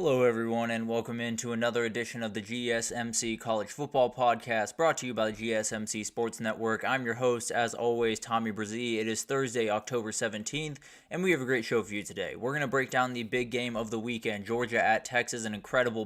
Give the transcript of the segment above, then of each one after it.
Hello, everyone, and welcome into another edition of the GSMC College Football Podcast, brought to you by the GSMC Sports Network. I'm your host, as always, Tommy Brzee. It is Thursday, October 17th, and we have a great show for you today. We're going to break down the big game of the weekend, Georgia at Texas, an incredible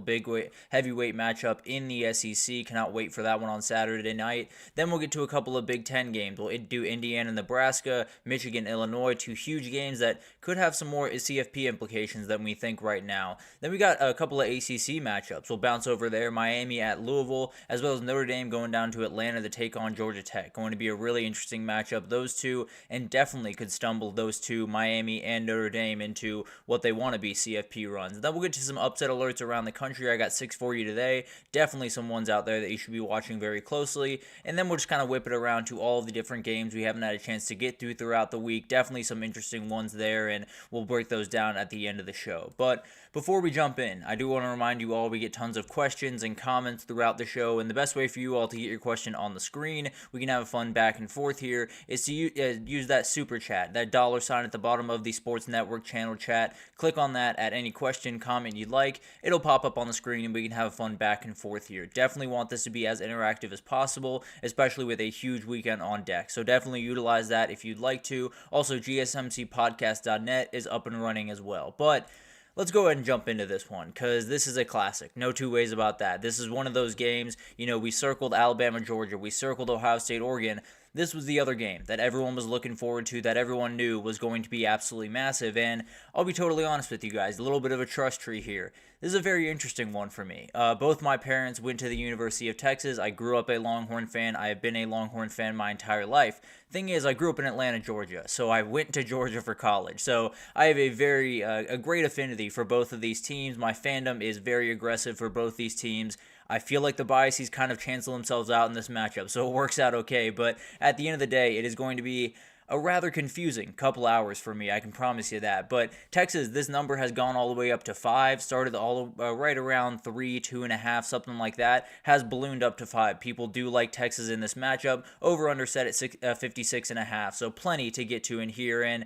heavyweight matchup in the SEC. Cannot wait for that one on Saturday night. Then we'll get to a couple of Big Ten games. We'll do Indiana-Nebraska, Michigan-Illinois, two huge games that could have some more CFP implications than we think right now. Then we got a couple of ACC matchups. We'll bounce over there, Miami at Louisville, as well as Notre Dame going down to Atlanta to take on Georgia Tech. Going to be a really interesting matchup, those two, and definitely could stumble those two, Miami and Notre Dame, into what they want to be CFP runs. Then we'll get to some upset alerts around the country. I got 6 for you today. Definitely some ones out there that you should be watching very closely. And then we'll just kind of whip it around to all of the different games we haven't had a chance to get through throughout the week. Definitely some interesting ones there, and we'll break those down at the end of the show. But before we jump in, I do want to remind you all we get tons of questions and comments throughout the show, and the best way for you all to get your question on the screen, we can have a fun back and forth here, is to use that super chat, that $sign at the bottom of the Sports Network channel chat. Click on that, add any question, comment you'd like. It'll pop up on the screen, and we can have a fun back and forth here. Definitely want this to be as interactive as possible, especially with a huge weekend on deck. So definitely utilize that if you'd like to. Also, GSMCpodcast.net is up and running as well. But let's go ahead and jump into this one, because this is a classic. No two ways about that. This is one of those games, we circled Alabama, Georgia. We circled Ohio State, Oregon. This was the other game that everyone was looking forward to, that everyone knew was going to be absolutely massive. And I'll be totally honest with you guys, a little bit of a trust tree here. This is a very interesting one for me. Both my parents went to the University of Texas. I grew up a Longhorn fan. I have been a Longhorn fan my entire life. Thing is, I grew up in Atlanta, Georgia, so I went to Georgia for college. So I have a great affinity for both of these teams. My fandom is very aggressive for both these teams. I feel like the biases kind of cancel themselves out in this matchup, so it works out okay. But at the end of the day, it is going to be a rather confusing couple hours for me, I can promise you that. But Texas, this number has gone all the way up to 5, started right around 3, 2.5, something like that, has ballooned up to 5. People do like Texas in this matchup. Over-under set at 56.5, so plenty to get to in here. And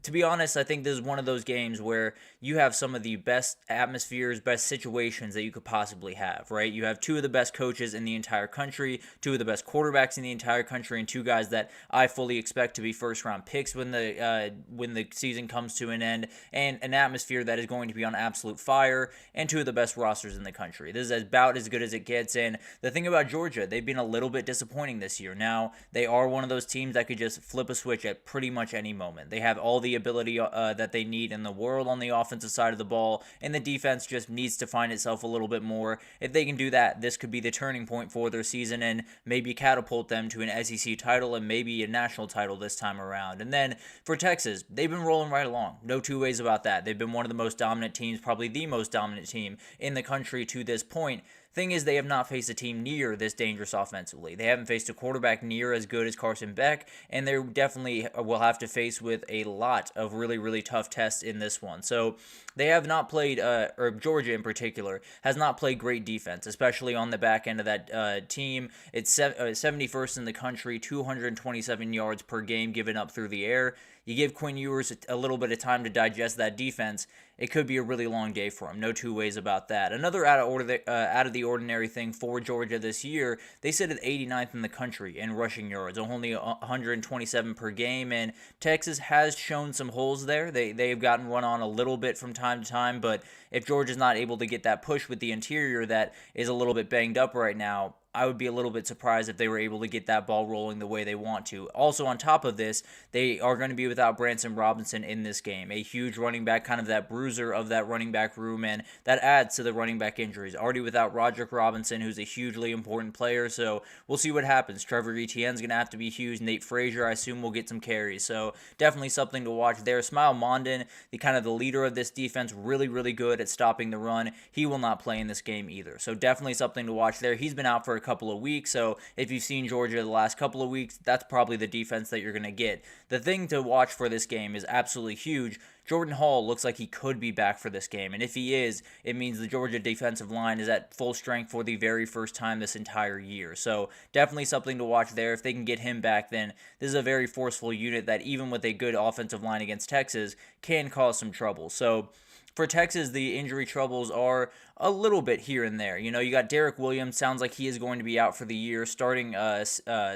to be honest, I think this is one of those games where you have some of the best atmospheres, best situations that you could possibly have, right? You have two of the best coaches in the entire country, two of the best quarterbacks in the entire country, and two guys that I fully expect to be first-round picks when the season comes to an end, and an atmosphere that is going to be on absolute fire, and two of the best rosters in the country. This is about as good as it gets, and the thing about Georgia, they've been a little bit disappointing this year. Now, they are one of those teams that could just flip a switch at pretty much any moment. They have all the ability that they need in the world on the offensive side of the ball, and the defense just needs to find itself a little bit more. If they can do that, this could be the turning point for their season and maybe catapult them to an SEC title and maybe a national title this time around. And then for Texas, they've been rolling right along. No two ways about that. They've been one of the most dominant teams, probably the most dominant team in the country to this point. Thing is, they have not faced a team near this dangerous offensively. They haven't faced a quarterback near as good as Carson Beck, and they definitely will have to face with a lot of really, really tough tests in this one. So they have not played, or Georgia in particular, has not played great defense, especially on the back end of that team. It's 71st in the country, 227 yards per game given up through the air. You give Quinn Ewers a little bit of time to digest that defense, it could be a really long day for him. No two ways about that. Another out of the ordinary thing for Georgia this year, they sit at 89th in the country in rushing yards, only 127 per game, and Texas has shown some holes there. They've gotten run on a little bit from time to time, but if Georgia's not able to get that push with the interior that is a little bit banged up right now, I would be a little bit surprised if they were able to get that ball rolling the way they want to. Also, on top of this, they are going to be without Branson Robinson in this game. A huge running back, kind of that bruiser of that running back room, and that adds to the running back injuries. Already without Roderick Robinson, who's a hugely important player, so we'll see what happens. Trevor Etienne's going to have to be huge. Nate Frazier, I assume, will get some carries, so definitely something to watch there. Smile Mondon, the leader of this defense, really, really good at stopping the run. He will not play in this game either, so definitely something to watch there. He's been out for a couple of weeks, so if you've seen Georgia the last couple of weeks, that's probably the defense that you're going to get. The thing to watch for this game is absolutely huge. Jordan Hall looks like he could be back for this game. And if he is, it means the Georgia defensive line is at full strength for the very first time this entire year. So definitely something to watch there. If they can get him back, then this is a very forceful unit that even with a good offensive line against Texas can cause some trouble. So for Texas, the injury troubles are a little bit here and there. You got Derek Williams, sounds like he is going to be out for the year, starting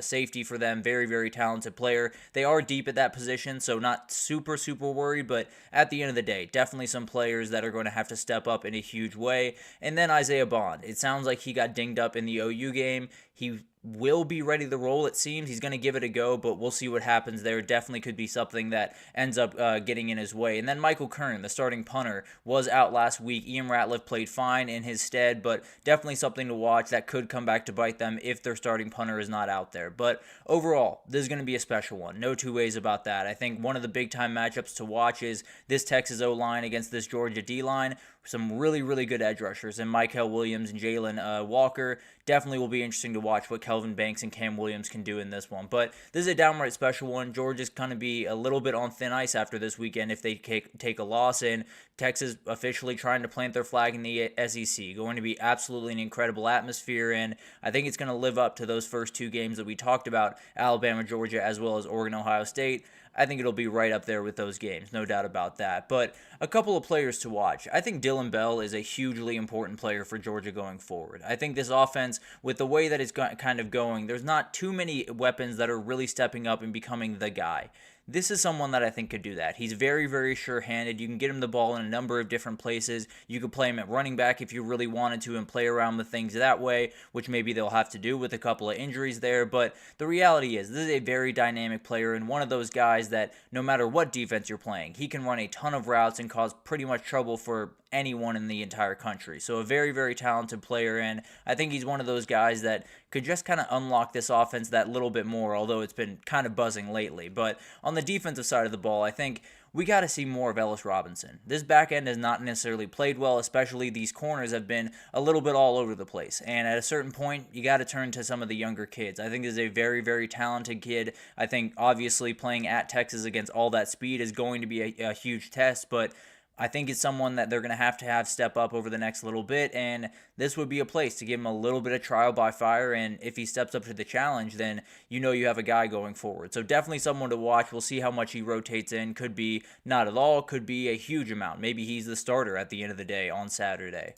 safety for them, very, very talented player. They are deep at that position, so not super, super worried, but at the end of the day, definitely some players that are going to have to step up in a huge way. And then Isaiah Bond. It sounds like he got dinged up in the OU game. He will be ready to roll, it seems. He's going to give it a go, but we'll see what happens there. Definitely could be something that ends up getting in his way. And then Michael Kern, the starting punter, was out last week. Ian Ratliff played fine in his stead, but definitely something to watch that could come back to bite them if their starting punter is not out there. But overall, this is going to be a special one. No two ways about that. I think one of the big-time matchups to watch is this Texas O-line against this Georgia D-line. Some really, really good edge rushers, and Michael Williams and Jalen Walker. Definitely will be interesting to watch what Kelvin Banks and Cam Williams can do in this one. But this is a downright special one. Georgia's going to be a little bit on thin ice after this weekend if they take a loss, and Texas officially trying to plant their flag in the SEC. Going to be absolutely an incredible atmosphere, and I think it's going to live up to those first two games that we talked about, Alabama, Georgia, as well as Oregon, Ohio State. I think it'll be right up there with those games, no doubt about that. But a couple of players to watch. I think Dylan Bell is a hugely important player for Georgia going forward. I think this offense, with the way that it's kind of going, there's not too many weapons that are really stepping up and becoming the guy. This is someone that I think could do that. He's very, very sure-handed. You can get him the ball in a number of different places. You could play him at running back if you really wanted to and play around with things that way, which maybe they'll have to do with a couple of injuries there. But the reality is, this is a very dynamic player and one of those guys that no matter what defense you're playing, he can run a ton of routes and cause pretty much trouble for anyone in the entire country. So a very, very talented player, and I think he's one of those guys that could just kind of unlock this offense that little bit more, although it's been kind of buzzing lately. But on the defensive side of the ball, I think we got to see more of Ellis Robinson. This back end has not necessarily played well, especially these corners have been a little bit all over the place. And at a certain point, you got to turn to some of the younger kids. I think this is a very, very talented kid. I think obviously playing at Texas against all that speed is going to be a huge test, but I think it's someone that they're going to have step up over the next little bit, and this would be a place to give him a little bit of trial by fire, and if he steps up to the challenge, then you know you have a guy going forward. So definitely someone to watch. We'll see how much he rotates in. Could be not at all, could be a huge amount. Maybe he's the starter at the end of the day on Saturday.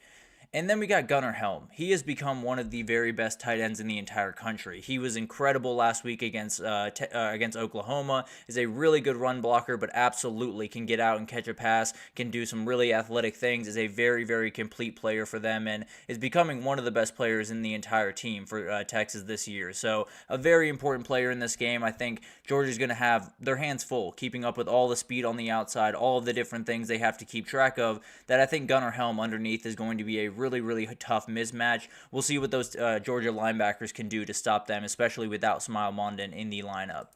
And then we got Gunnar Helm. He has become one of the very best tight ends in the entire country. He was incredible last week against Oklahoma. Is a really good run blocker, but absolutely can get out and catch a pass, can do some really athletic things, is a very, very complete player for them, and is becoming one of the best players in the entire team for Texas this year. So a very important player in this game. I think Georgia's going to have their hands full, keeping up with all the speed on the outside, all of the different things they have to keep track of, that I think Gunnar Helm underneath is going to be a really, really tough mismatch. We'll see what those Georgia linebackers can do to stop them, especially without Smile Mondon in the lineup.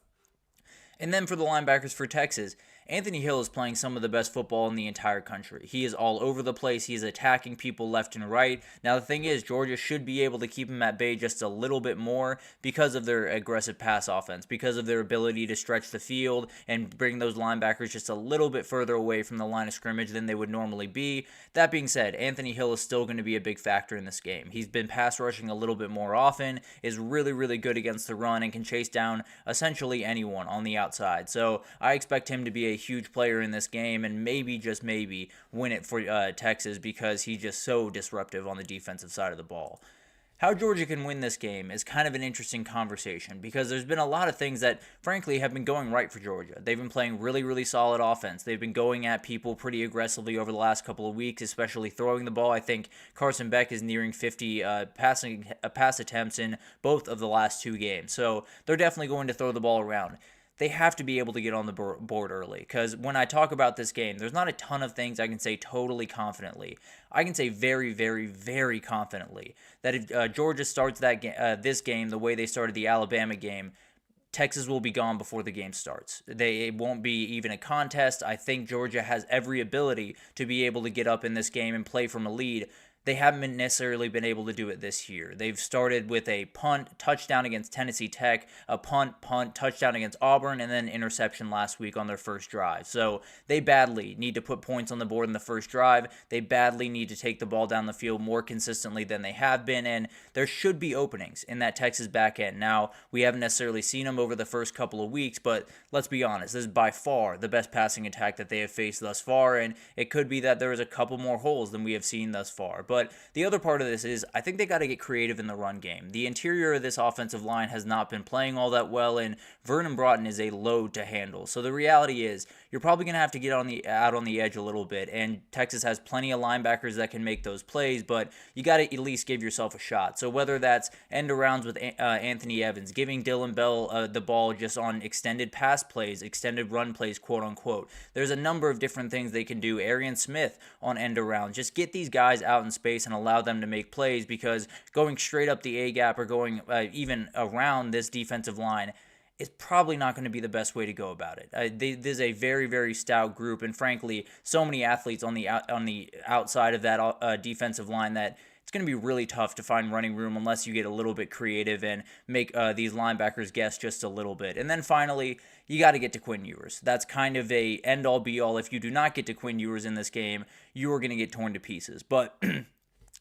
And then for the linebackers for Texas, Anthony Hill is playing some of the best football in the entire country. He is all over the place. He is attacking people left and right. Now, the thing is, Georgia should be able to keep him at bay just a little bit more because of their aggressive pass offense, because of their ability to stretch the field and bring those linebackers just a little bit further away from the line of scrimmage than they would normally be. That being said, Anthony Hill is still going to be a big factor in this game. He's been pass rushing a little bit more often, is really, really good against the run, and can chase down essentially anyone on the outside. So I expect him to be a huge player in this game and maybe, just maybe, win it for Texas because he's just so disruptive on the defensive side of the ball. How Georgia can win this game is kind of an interesting conversation because there's been a lot of things that, frankly, have been going right for Georgia. They've been playing really, really solid offense. They've been going at people pretty aggressively over the last couple of weeks, especially throwing the ball. I think Carson Beck is nearing 50 pass attempts in both of the last two games. So they're definitely going to throw the ball around. They have to be able to get on the board early because when I talk about this game, there's not a ton of things I can say totally confidently. I can say very, very, very confidently that if Georgia starts this game the way they started the Alabama game, Texas will be gone before the game starts. It won't be even a contest. I think Georgia has every ability to be able to get up in this game and play from a lead. they haven't necessarily been able to do it this year. They've started with a punt, touchdown against Tennessee Tech, a punt, touchdown against Auburn, and then interception last week on their first drive. So they badly need to put points on the board in the first drive. They badly need to take the ball down the field more consistently than they have been, and there should be openings in that Texas back end. Now, we haven't necessarily seen them over the first couple of weeks, but let's be honest, this is by far the best passing attack that they have faced thus far, and it could be that there is a couple more holes than we have seen thus far. But the other part of this is I think they got to get creative in the run game. The interior of this offensive line has not been playing all that well, and Vernon Broughton is a load to handle. So the reality is you're probably going to have to get out on the edge a little bit, and Texas has plenty of linebackers that can make those plays, but you got to at least give yourself a shot. So whether that's end arounds with Anthony Evans, giving Dylan Bell the ball just on extended pass plays, extended run plays, quote unquote. There's a number of different things they can do. Arian Smith on end around. Just get these guys out in space and allow them to make plays, because going straight up the A-gap or going even around this defensive line is probably not going to be the best way to go about it. There's a very, very stout group, and frankly, so many athletes on the outside of that defensive line that it's going to be really tough to find running room unless you get a little bit creative and make these linebackers guess just a little bit. And then finally, you got to get to Quinn Ewers. That's kind of a end-all be-all. If you do not get to Quinn Ewers in this game, you are going to get torn to pieces. But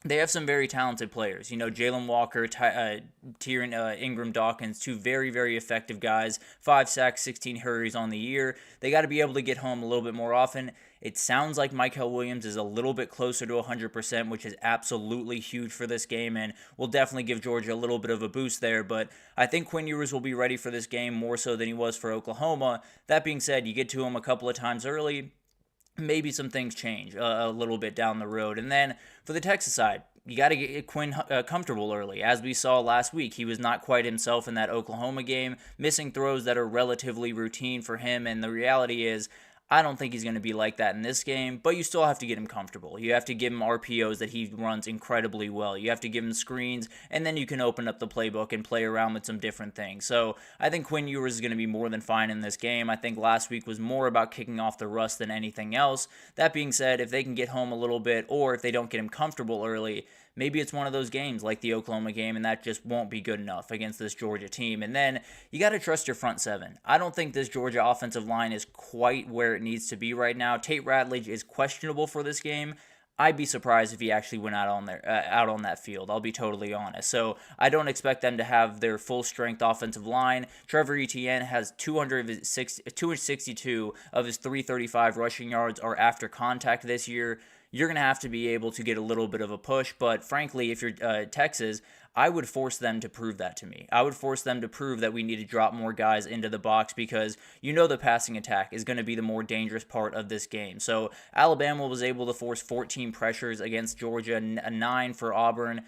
they have some very talented players. Jalen Walker, Tyrion Ingram Dawkins, two very, very effective guys. 5 sacks, 16 hurries on the year. They got to be able to get home a little bit more often. It sounds like Michael Williams is a little bit closer to 100%, which is absolutely huge for this game, and will definitely give Georgia a little bit of a boost there. But I think Quinn Ewers will be ready for this game more so than he was for Oklahoma. That being said, you get to him a couple of times early, maybe some things change a little bit down the road. And then for the Texas side, you got to get Quinn comfortable early. As we saw last week, he was not quite himself in that Oklahoma game, missing throws that are relatively routine for him. And the reality is, I don't think he's going to be like that in this game, but you still have to get him comfortable. You have to give him RPOs that he runs incredibly well. You have to give him screens, and then you can open up the playbook and play around with some different things. So I think Quinn Ewers is going to be more than fine in this game. I think last week was more about kicking off the rust than anything else. That being said, if they can get home a little bit, or if they don't get him comfortable early, maybe it's one of those games like the Oklahoma game, and that just won't be good enough against this Georgia team. And then you got to trust your front seven. I don't think this Georgia offensive line is quite where it needs to be right now. Tate Ratledge is questionable for this game. I'd be surprised if he actually went out on that field. I'll be totally honest. So I don't expect them to have their full strength offensive line. Trevor Etienne has 262 of his 335 rushing yards are after contact this year. You're going to have to be able to get a little bit of a push, but frankly, if you're Texas, I would force them to prove that to me. I would force them to prove that we need to drop more guys into the box, because the passing attack is going to be the more dangerous part of this game. So Alabama was able to force 14 pressures against Georgia, 9 for Auburn.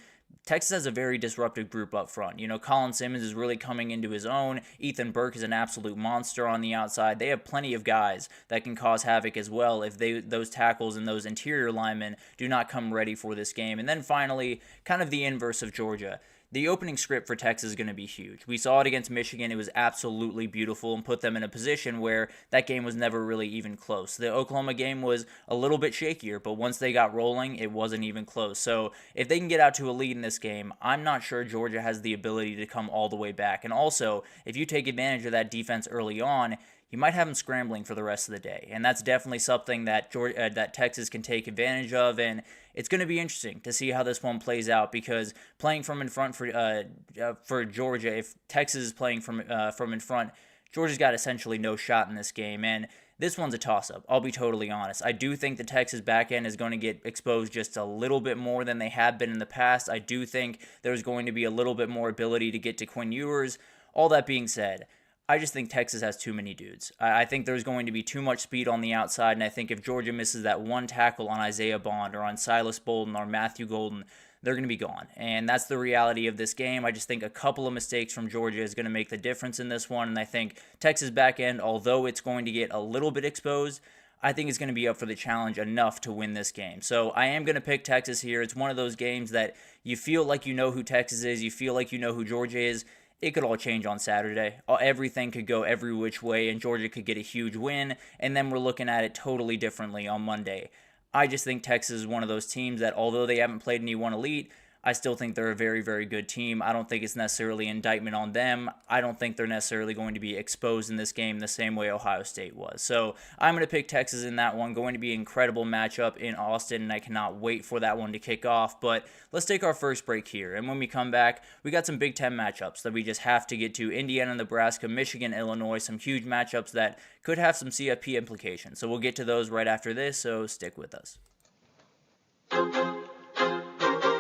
Texas has a very disruptive group up front. Colin Simmons is really coming into his own. Ethan Burke is an absolute monster on the outside. They have plenty of guys that can cause havoc as well if those tackles and those interior linemen do not come ready for this game. And then finally, kind of the inverse of Georgia. The opening script for Texas is going to be huge. We saw it against Michigan. It was absolutely beautiful and put them in a position where that game was never really even close. The Oklahoma game was a little bit shakier, but once they got rolling, it wasn't even close. So if they can get out to a lead in this game, I'm not sure Georgia has the ability to come all the way back. And also, if you take advantage of that defense early on, you might have them scrambling for the rest of the day. And that's definitely something that that Texas can take advantage of. And it's going to be interesting to see how this one plays out, because playing from in front for Georgia, if Texas is playing from in front, Georgia's got essentially no shot in this game. And this one's a toss-up, I'll be totally honest. I do think the Texas back end is going to get exposed just a little bit more than they have been in the past. I do think there's going to be a little bit more ability to get to Quinn Ewers. All that being said, I just think Texas has too many dudes. I think there's going to be too much speed on the outside, and I think if Georgia misses that one tackle on Isaiah Bond or on Silas Bolden or Matthew Golden, they're going to be gone. And that's the reality of this game. I just think a couple of mistakes from Georgia is going to make the difference in this one, and I think Texas back end, although it's going to get a little bit exposed, I think it's going to be up for the challenge enough to win this game. So I am going to pick Texas here. It's one of those games that you feel like you know who Texas is, you feel like you know who Georgia is. It could all change on Saturday. Everything could go every which way, and Georgia could get a huge win, and then we're looking at it totally differently on Monday. I just think Texas is one of those teams that, although they haven't played anyone elite, I still think they're a very, very good team. I don't think it's necessarily an indictment on them. I don't think they're necessarily going to be exposed in this game the same way Ohio State was. So I'm going to pick Texas in that one. Going to be an incredible matchup in Austin, and I cannot wait for that one to kick off. But let's take our first break here. And when we come back, we got some Big Ten matchups that we just have to get to. Indiana-Nebraska, Michigan-Illinois, some huge matchups that could have some CFP implications. So we'll get to those right after this, so stick with us.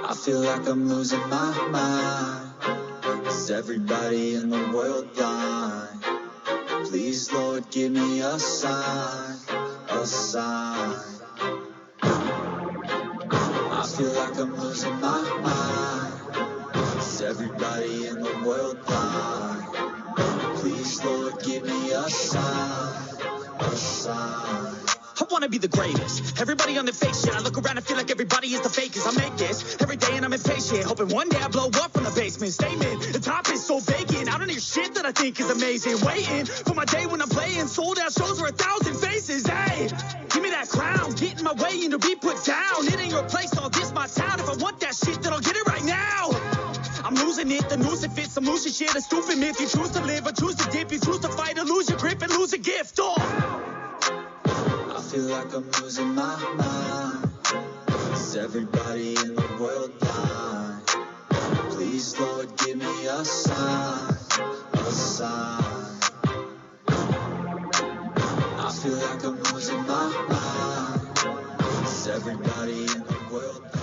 I feel like I'm losing my mind. Is everybody in the world blind? Please, Lord, give me a sign, a sign. I feel like I'm losing my mind. Is everybody in the world blind? Please, Lord, give me a sign, a sign. I wanna be the greatest. Everybody on the fake shit. I look around and feel like everybody is the fakest. I make this every day and I'm impatient. Hoping one day I blow up from the basement. Statement, the top is so vacant. I don't hear shit that I think is amazing. Waiting for my day when I'm playing. Sold out shows for 1,000 faces. Hey, give me that crown. Get in my way and to be put down. It ain't your place, all this my town. If I want that shit, then I'll get it right now. I'm losing it, the noose it fits. I'm losing shit, a stupid myth. You choose to live or choose to dip. You choose to fight or lose your grip and lose a gift. I feel like I'm losing my mind. Is everybody in the world blind? Please, Lord, give me a sign, a sign. I feel like I'm losing my mind. Is everybody in the world blind?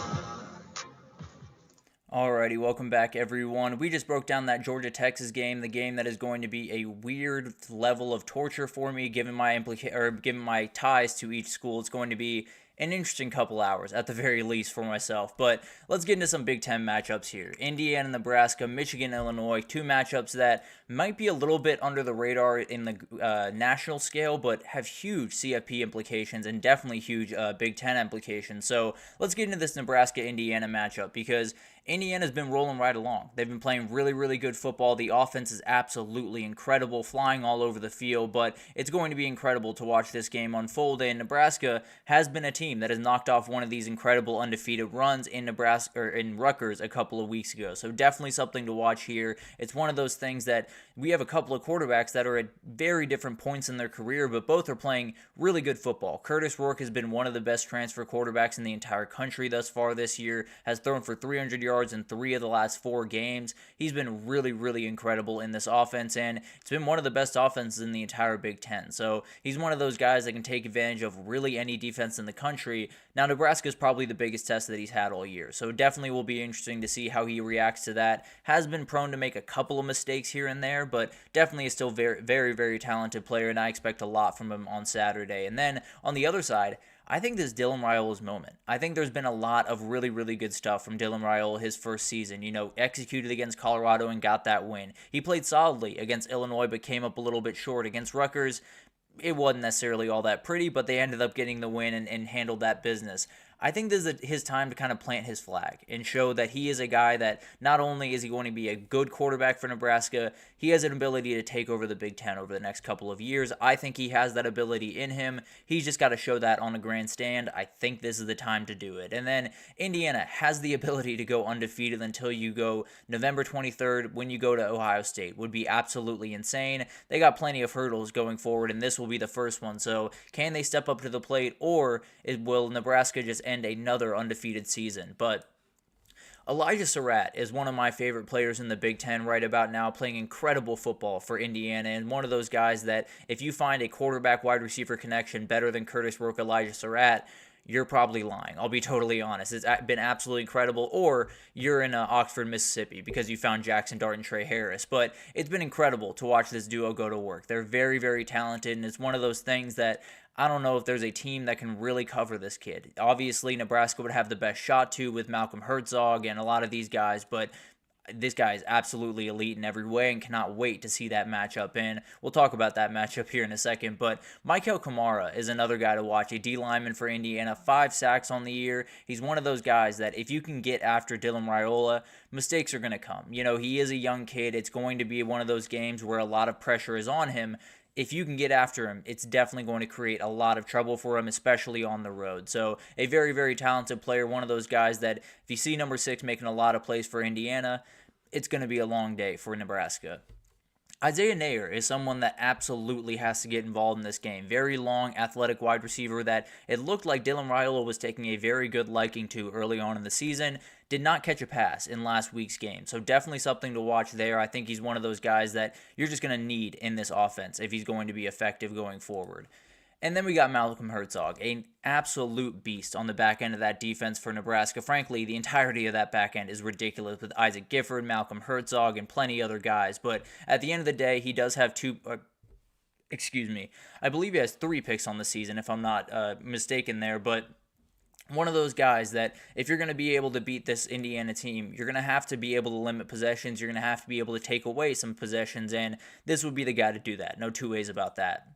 Alrighty, welcome back everyone. We just broke down that Georgia-Texas game, the game that is going to be a weird level of torture for me given my ties to each school. It's going to be an interesting couple hours at the very least for myself. But let's get into some Big Ten matchups here. Indiana-Nebraska, Michigan-Illinois, two matchups that might be a little bit under the radar in the national scale, but have huge CFP implications and definitely huge Big Ten implications. So let's get into this Nebraska-Indiana matchup because Indiana's been rolling right along. They've been playing really, really good football. The offense is absolutely incredible, flying all over the field, but it's going to be incredible to watch this game unfold. And Nebraska has been a team that has knocked off one of these incredible undefeated runs in Nebraska or in Rutgers a couple of weeks ago. So definitely something to watch here. It's one of those things that we have a couple of quarterbacks that are at very different points in their career, but both are playing really good football. Curtis Rourke has been one of the best transfer quarterbacks in the entire country thus far this year, has thrown for 300 yards in 3 of the last 4 games. He's been really, really incredible in this offense, and it's been one of the best offenses in the entire Big Ten. So he's one of those guys that can take advantage of really any defense in the country. Now, Nebraska is probably the biggest test that he's had all year, so definitely will be interesting to see how he reacts to that. Has been prone to make a couple of mistakes here and there, but definitely is still very, very, very talented player, and I expect a lot from him on Saturday. And then on the other side, I think this Dylan Raiola's moment. I think there's been a lot of really, really good stuff from Dylan Raiola his first season. Executed against Colorado and got that win. He played solidly against Illinois, but came up a little bit short against Rutgers. It wasn't necessarily all that pretty, but they ended up getting the win and handled that business. I think this is his time to kind of plant his flag and show that he is a guy that not only is he going to be a good quarterback for Nebraska, he has an ability to take over the Big Ten over the next couple of years. I think he has that ability in him. He's just got to show that on a grandstand. I think this is the time to do it. And then Indiana has the ability to go undefeated until you go November 23rd when you go to Ohio State. Would be absolutely insane. They got plenty of hurdles going forward, and this will be the first one. So can they step up to the plate, or will Nebraska just end another undefeated season? But Elijah Surratt is one of my favorite players in the Big Ten right about now, playing incredible football for Indiana, and one of those guys that if you find a quarterback-wide receiver connection better than Curtis Rourke, Elijah Surratt, you're probably lying. I'll be totally honest. It's been absolutely incredible. Or you're in Oxford, Mississippi because you found Jackson Dart and Trey Harris. But it's been incredible to watch this duo go to work. They're very, very talented, and it's one of those things that I don't know if there's a team that can really cover this kid. Obviously, Nebraska would have the best shot to with Malcolm Herzog and a lot of these guys, but this guy is absolutely elite in every way and cannot wait to see that matchup. And we'll talk about that matchup here in a second. But Michael Kamara is another guy to watch, a D lineman for Indiana, 5 sacks on the year. He's one of those guys that if you can get after Dylan Raiola, mistakes are going to come. He is a young kid. It's going to be one of those games where a lot of pressure is on him. if you can get after him, it's definitely going to create a lot of trouble for him, especially on the road. So a very, very talented player, one of those guys that if you see number 6 making a lot of plays for Indiana, it's going to be a long day for Nebraska. Isaiah Neyor is someone that absolutely has to get involved in this game. Very long, athletic wide receiver that it looked like Dylan Raiola was taking a very good liking to early on in the season. Did not catch a pass in last week's game. So definitely something to watch there. I think he's one of those guys that you're just going to need in this offense if he's going to be effective going forward. And then we got Malcolm Herzog, an absolute beast on the back end of that defense for Nebraska. Frankly, the entirety of that back end is ridiculous with Isaac Gifford, Malcolm Herzog, and plenty other guys. But at the end of the day, he does have I believe he has 3 picks on the season, if I'm not mistaken there. But one of those guys that if you're going to be able to beat this Indiana team, you're going to have to be able to limit possessions. You're going to have to be able to take away some possessions, and this would be the guy to do that. No two ways about that.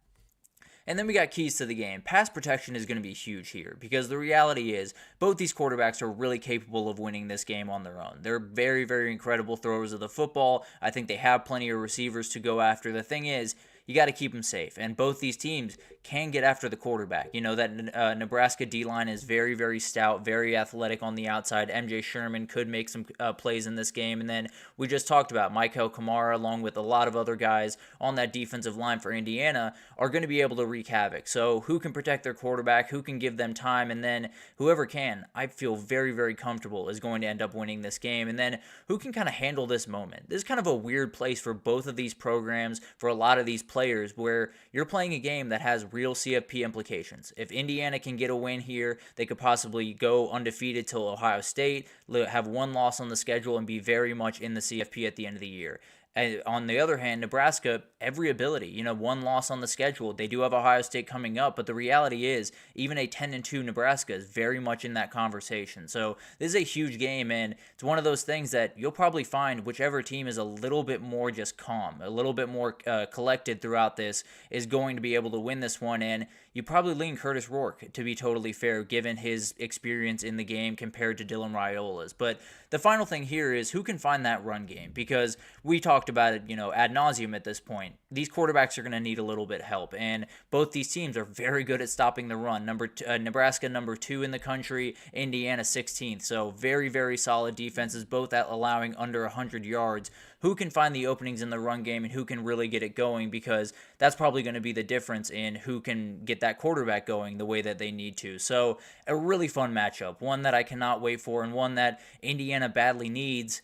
And then we got keys to the game. Pass protection is going to be huge here because the reality is both these quarterbacks are really capable of winning this game on their own. They're very, very incredible throwers of the football. I think they have plenty of receivers to go after. The thing is, you got to keep them safe. And both these teams can get after the quarterback. You know, that Nebraska D-line is very, very stout, very athletic on the outside. MJ Sherman could make some plays in this game. And then we just talked about Michael Kamara, along with a lot of other guys on that defensive line for Indiana, are going to be able to wreak havoc. So who can protect their quarterback, who can give them time, and then whoever can, I feel very, very comfortable is going to end up winning this game. And then who can kind of handle this moment. This is kind of a weird place for both of these programs, for a lot of these players, where you're playing a game that has real CFP implications. If Indiana can get a win here, they could possibly go undefeated till Ohio State, have one loss on the schedule, and be very much in the CFP at the end of the year. And on the other hand, Nebraska, every ability, one loss on the schedule. They do have Ohio State coming up, but the reality is even a 10-2 Nebraska is very much in that conversation. So this is a huge game, and it's one of those things that you'll probably find whichever team is a little bit more just calm, a little bit more collected throughout this is going to be able to win this one, and you probably lean Curtis Rourke, to be totally fair, given his experience in the game compared to Dylan Raiola's. But the final thing here is who can find that run game, because we talked about it, ad nauseum at this point. These quarterbacks are going to need a little bit help, and both these teams are very good at stopping the run. Nebraska number 2 in the country, Indiana 16th, so very, very solid defenses, both at allowing under 100 yards. Who can find the openings in the run game and who can really get it going, because that's probably going to be the difference in who can get that quarterback going the way that they need to. So a really fun matchup, one that I cannot wait for, and one that Indiana badly needs.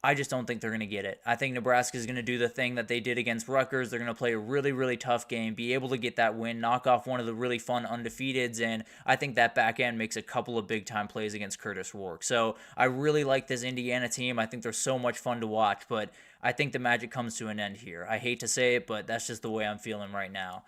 I just don't think they're going to get it. I think Nebraska is going to do the thing that they did against Rutgers. They're going to play a really, really tough game, be able to get that win, knock off one of the really fun undefeateds, and I think that back end makes a couple of big-time plays against Curtis Rourke. So I really like this Indiana team. I think they're so much fun to watch, but I think the magic comes to an end here. I hate to say it, but that's just the way I'm feeling right now.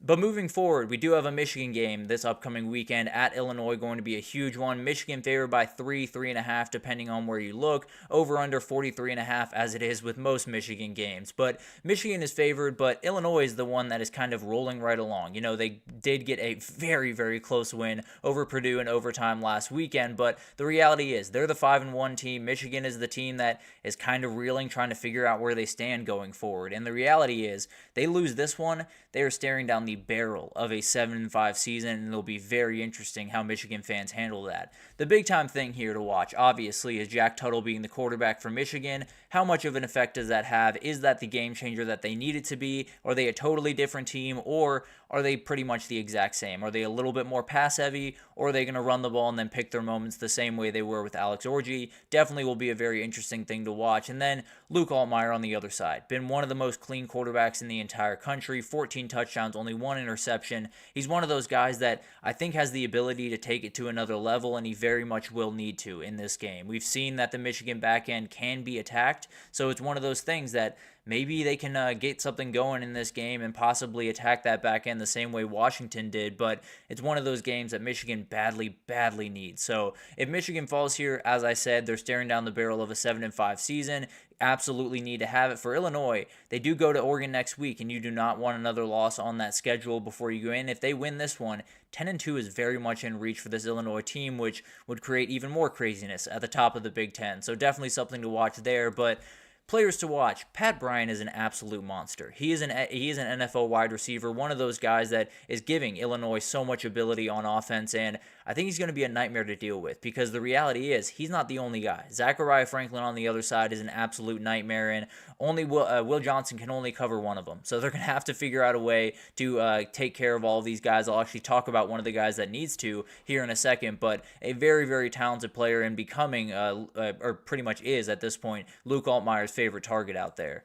But moving forward, we do have a Michigan game this upcoming weekend at Illinois, going to be a huge one. Michigan favored by 3.5, depending on where you look. Over under 43.5, as it is with most Michigan games. But Michigan is favored, but Illinois is the one that is kind of rolling right along. They did get a very, very close win over Purdue in overtime last weekend, but the reality is they're the 5-1 team. Michigan is the team that is kind of reeling, trying to figure out where they stand going forward. And the reality is they lose this one, they are staring down the barrel of a 7-5 season, and it'll be very interesting how Michigan fans handle that. The big time thing here to watch, obviously, is Jack Tuttle being the quarterback for Michigan. How much of an effect does that have? Is that the game changer that they need it to be? Are they a totally different team, or are they pretty much the exact same? Are they a little bit more pass heavy, or are they going to run the ball and then pick their moments the same way they were with Alex Orji? Definitely will be a very interesting thing to watch. And then Luke Altmaier on the other side. Been one of the most clean quarterbacks in the entire country. 14 touchdowns, only 1 interception. He's one of those guys that I think has the ability to take it to another level, and he very much will need to in this game. We've seen that the Michigan back end can be attacked, so it's one of those things that maybe they can get something going in this game and possibly attack that back end the same way Washington did, but it's one of those games that Michigan badly, badly needs. So if Michigan falls here, as I said, they're staring down the barrel of a 7-5 season. Absolutely need to have it. For Illinois, they do go to Oregon next week, and you do not want another loss on that schedule before you go in. If they win this one, 10-2 is very much in reach for this Illinois team, which would create even more craziness at the top of the Big Ten. So definitely something to watch there. But Players to watch. Pat Bryant is an absolute monster. He is an NFL wide receiver, one of those guys that is giving Illinois so much ability on offense, and I think he's going to be a nightmare to deal with because the reality is he's not the only guy. Zachariah Franklin on the other side is an absolute nightmare, and only Will Johnson can only cover one of them. So they're going to have to figure out a way to take care of all of these guys. I'll actually talk about one of the guys that needs to here in a second, but a very, very talented player and becoming, or pretty much is at this point, Luke Altmaier's favorite target out there.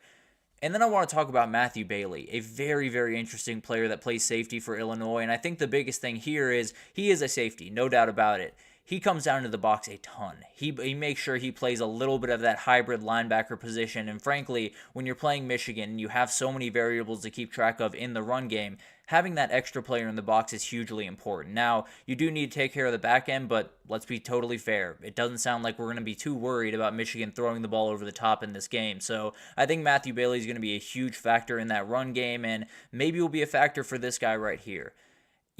And then I want to talk about Matthew Bailey, a very, very interesting player that plays safety for Illinois. And I think the biggest thing here is he is a safety, no doubt about it. He comes down to the box a ton. He makes sure he plays a little bit of that hybrid linebacker position. And frankly, when you're playing Michigan and you have so many variables to keep track of in the run game, having that extra player in the box is hugely important. Now, you do need to take care of the back end, but let's be totally fair. It doesn't sound like we're going to be too worried about Michigan throwing the ball over the top in this game. So I think Matthew Bailey is going to be a huge factor in that run game, and maybe will be a factor for this guy right here.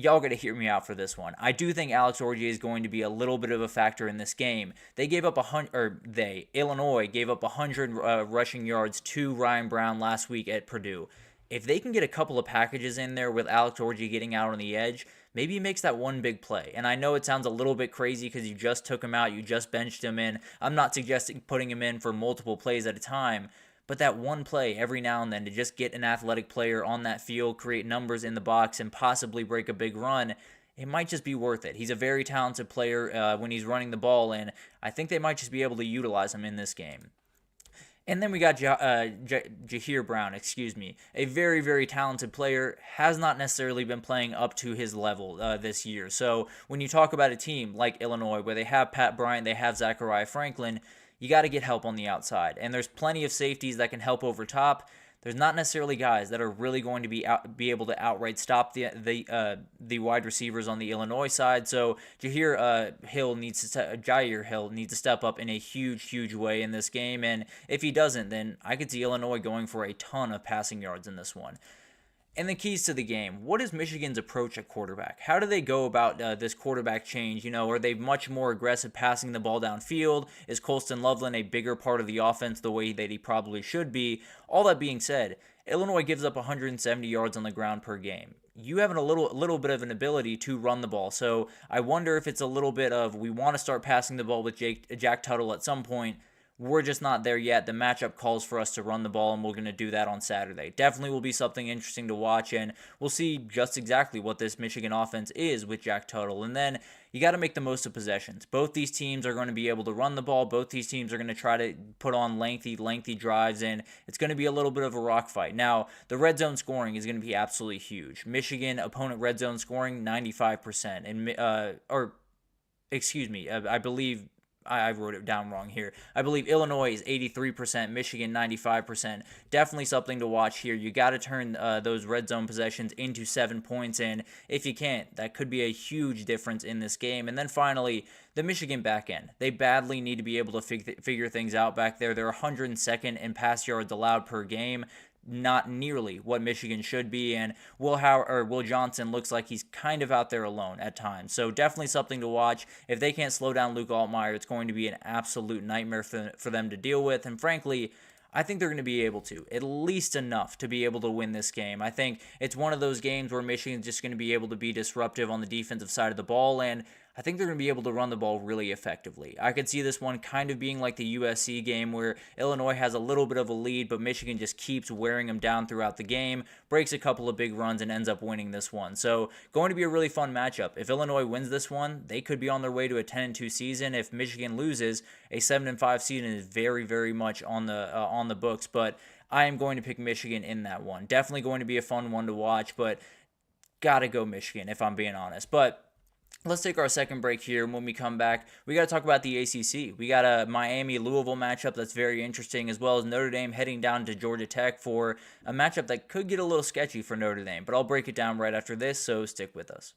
Y'all got to hear me out for this one. I do think Alex Orji is going to be a little bit of a factor in this game. Illinois gave up 100 rushing yards to Ryan Brown last week at Purdue. If they can get a couple of packages in there with Alex Orji getting out on the edge, maybe he makes that one big play. And I know it sounds a little bit crazy because you just took him out, you just benched him in. I'm not suggesting putting him in for multiple plays at a time, but that one play every now and then to just get an athletic player on that field, create numbers in the box, and possibly break a big run, it might just be worth it. He's a very talented player when he's running the ball, and I think they might just be able to utilize him in this game. And then we got Jahir Brown, a very, very talented player, has not necessarily been playing up to his level this year. So when you talk about a team like Illinois, where they have Pat Bryant, they have Zachariah Franklin, you got to get help on the outside. And there's plenty of safeties that can help over top. There's not necessarily guys that are really going to be able to outright stop the wide receivers on the Illinois side. So Jair Hill needs to step up in a huge way in this game. And if he doesn't, then I could see Illinois going for a ton of passing yards in this one. And the keys to the game. What is Michigan's approach at quarterback? How do they go about this quarterback change? Are they much more aggressive passing the ball downfield? Is Colston Loveland a bigger part of the offense the way that he probably should be? All that being said, Illinois gives up 170 yards on the ground per game. You have a little bit of an ability to run the ball. So I wonder if it's a little bit of we want to start passing the ball with Jack Tuttle at some point. We're just not there yet. The matchup calls for us to run the ball, and we're going to do that on Saturday. Definitely will be something interesting to watch, and we'll see just exactly what this Michigan offense is with Jack Tuttle. And then you got to make the most of possessions. Both these teams are going to be able to run the ball. Both these teams are going to try to put on lengthy drives, and it's going to be a little bit of a rock fight. Now, the red zone scoring is going to be absolutely huge. Michigan opponent red zone scoring, 95%. I believe I wrote it down wrong here. I believe Illinois is 83%, Michigan 95%. Definitely something to watch here. You got to turn those red zone possessions into 7 points, and if you can't, that could be a huge difference in this game. And then finally, the Michigan back end. They badly need to be able to figure things out back there. They're 102nd in pass yards allowed per game. Not nearly what Michigan should be, and Will Johnson looks like he's kind of out there alone at times. So definitely something to watch. If they can't slow down Luke Altmaier, it's going to be an absolute nightmare for them to deal with, and frankly, I think they're going to be able to, at least enough to be able to win this game. I think it's one of those games where Michigan's just going to be able to be disruptive on the defensive side of the ball, and I think they're going to be able to run the ball really effectively. I could see this one kind of being like the USC game where Illinois has a little bit of a lead, but Michigan just keeps wearing them down throughout the game, breaks a couple of big runs, and ends up winning this one. So going to be a really fun matchup. If Illinois wins this one, they could be on their way to a 10-2 season. If Michigan loses, a 7-5 season is very, very much on the books, but I am going to pick Michigan in that one. Definitely going to be a fun one to watch, but gotta go Michigan if I'm being honest. But let's take our second break here. When we come back, we got to talk about the ACC. We got a Miami-Louisville matchup that's very interesting, as well as Notre Dame heading down to Georgia Tech for a matchup that could get a little sketchy for Notre Dame. But I'll break it down right after this, so stick with us.